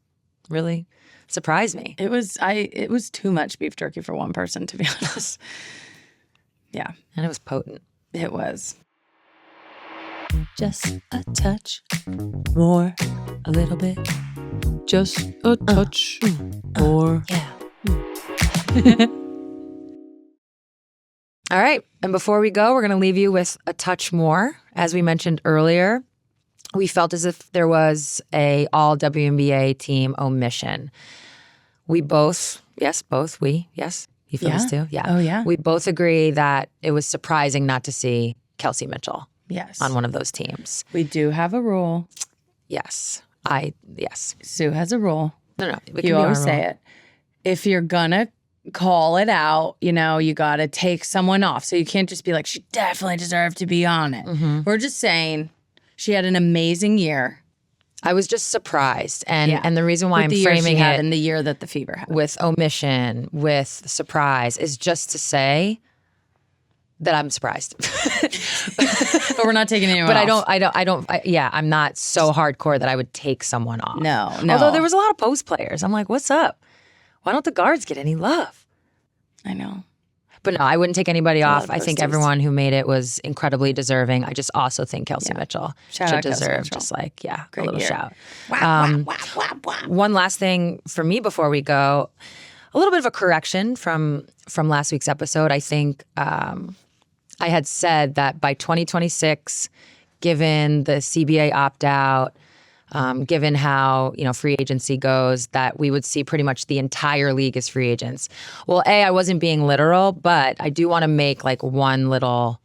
really surprised me. It was too much beef jerky for one person, to be honest. Yeah. And it was potent. It was. Just a touch more, a little bit. Just a touch more. Yeah. All right. And before we go, we're going to leave you with a touch more. As we mentioned earlier, we felt as if there was a all WNBA team omission. You feel this too? Yeah. Oh, yeah. We both agree that it was surprising not to see Kelsey Mitchell on one of those teams. We do have a rule. Yes. Sue has a rule. No. You always say it. If you're going to call it out, you know, you got to take someone off. So you can't just be like, she definitely deserved to be on it. Mm-hmm. We're just saying she had an amazing year. I was just surprised. And the reason why I'm framing it in the year that the Fever had with omission, with surprise, is just to say that I'm surprised. But we're not taking anyone off. I'm not so hardcore that I would take someone off. No. Although there was a lot of post players. I'm like, what's up? Why don't the guards get any love? I know. But no, I wouldn't take anybody off. I think everyone who made it was incredibly deserving. I just also think Kelsey Mitchell should deserve just like, a little shout. One last thing for me before we go, a little bit of a correction from last week's episode. I think I had said that by 2026, given the CBA opt-out, given how, free agency goes, that we would see pretty much the entire league as free agents. Well, I wasn't being literal, but I do want to make like one little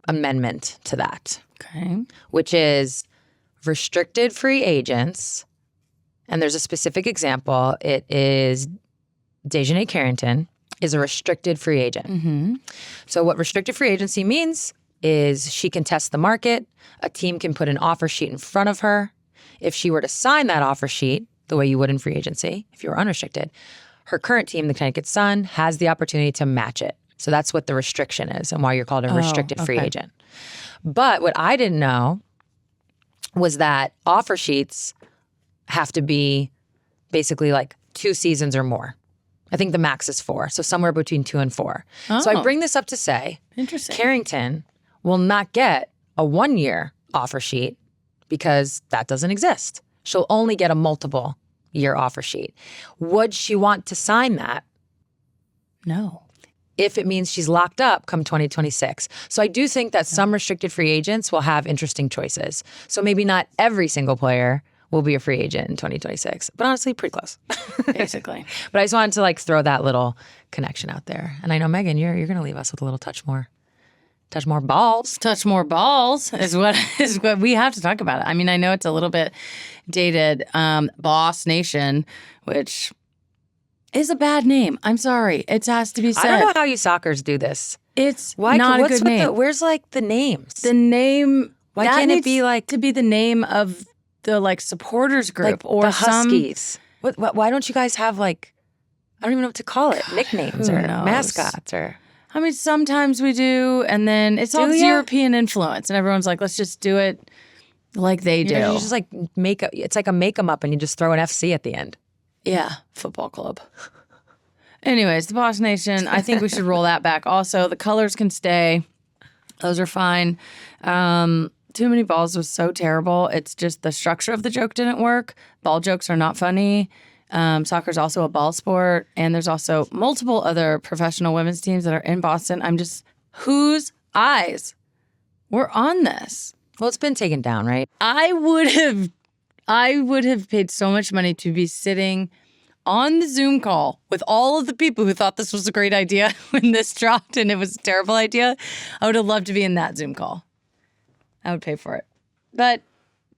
amendment to that. Okay. Which is restricted free agents. And there's a specific example. It is Dejanay Carrington is a restricted free agent. Mm-hmm. So what restricted free agency means is she can test the market. A team can put an offer sheet in front of her. If she were to sign that offer sheet, the way you would in free agency, if you were unrestricted, her current team, the Connecticut Sun, has the opportunity to match it. So that's what the restriction is and why you're called a restricted free agent. But what I didn't know was that offer sheets have to be basically like 2 seasons or more. I think the max is 4, so somewhere between 2 and 4. Oh. So I bring this up to say, Carrington will not get a 1-year offer sheet because that doesn't exist. She'll only get a multiple year offer sheet. Would she want to sign that? No. If it means she's locked up come 2026. So I do think that some restricted free agents will have interesting choices. So maybe not every single player will be a free agent in 2026, but honestly, pretty close. Basically. But I just wanted to like throw that little connection out there. And I know, Megan, you're going to leave us with a little touch more balls. Touch more balls is what we have to talk about. I mean, I know it's a little bit dated. Boss Nation, which is a bad name. I'm sorry. It has to be said. I don't know how you soccers do this. It's not a good name. Where's like the names? The name. Why can't it be like to be the name of the like supporters group like or the Huskies? Why don't you guys have like, I don't even know what to call it, nicknames or mascots or? I mean, sometimes we do, and then it's all European influence, and everyone's like, let's just do it like they do. You just like it's like a make 'em up, and you just throw an FC at the end. Yeah, football club. Anyways, the Boss Nation, I think we should roll that back. Also, the colors can stay. Those are fine. Too many balls was so terrible. It's just the structure of the joke didn't work. Ball jokes are not funny. Soccer's also a ball sport. And there's also multiple other professional women's teams that are in Boston. I'm just, whose eyes were on this? Well, it's been taken down, right? I would have paid so much money to be sitting on the Zoom call with all of the people who thought this was a great idea when this dropped and it was a terrible idea. I would have loved to be in that Zoom call. I would pay for it. But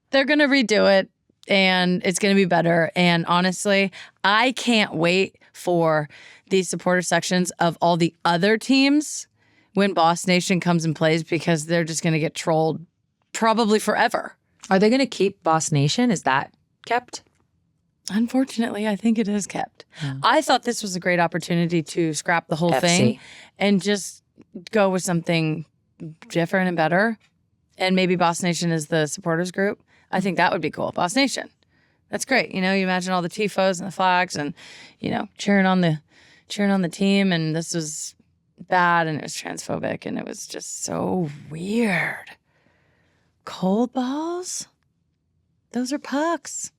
they're going to redo it and it's going to be better. And honestly, I can't wait for these supporter sections of all the other teams when Boss Nation comes and plays because they're just going to get trolled probably forever. Are they going to keep Boss Nation? Is that kept? Unfortunately, I think it is kept. I thought this was a great opportunity to scrap the whole thing and just go with something different and better. And maybe Boss Nation is the supporters group. I think that would be cool. Boss Nation. That's great. You know, you imagine all the tifos and the flags and, you know, cheering on the team. And this was bad and it was transphobic and it was just so weird. Cold balls? Those are pucks.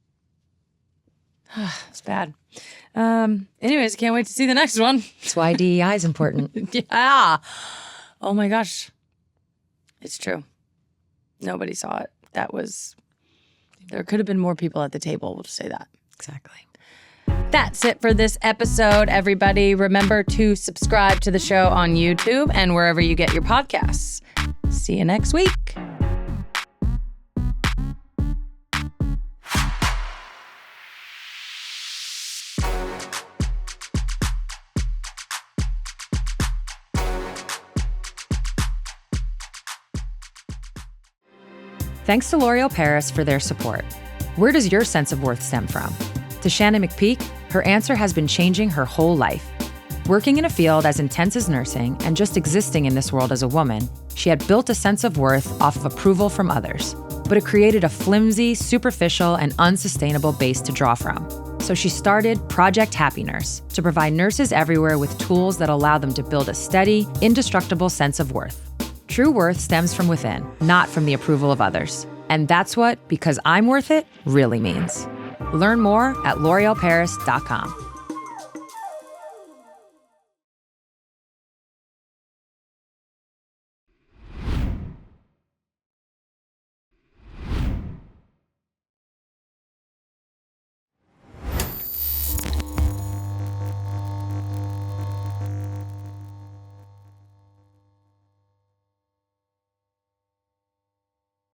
It's bad. Anyways, can't wait to see the next one. That's why DEI is important. Yeah. Oh my gosh. It's true. Nobody saw it. There could have been more people at the table. We'll just say that. Exactly. That's it for this episode, everybody. Remember to subscribe to the show on YouTube and wherever you get your podcasts. See you next week. Thanks to L'Oreal Paris for their support. Where does your sense of worth stem from? To Shannon McPhee, her answer has been changing her whole life. Working in a field as intense as nursing and just existing in this world as a woman, she had built a sense of worth off of approval from others. But it created a flimsy, superficial, and unsustainable base to draw from. So she started Project Happy Nurse to provide nurses everywhere with tools that allow them to build a steady, indestructible sense of worth. True worth stems from within, not from the approval of others. And that's what Because I'm Worth It really means. Learn more at l'orealparis.com.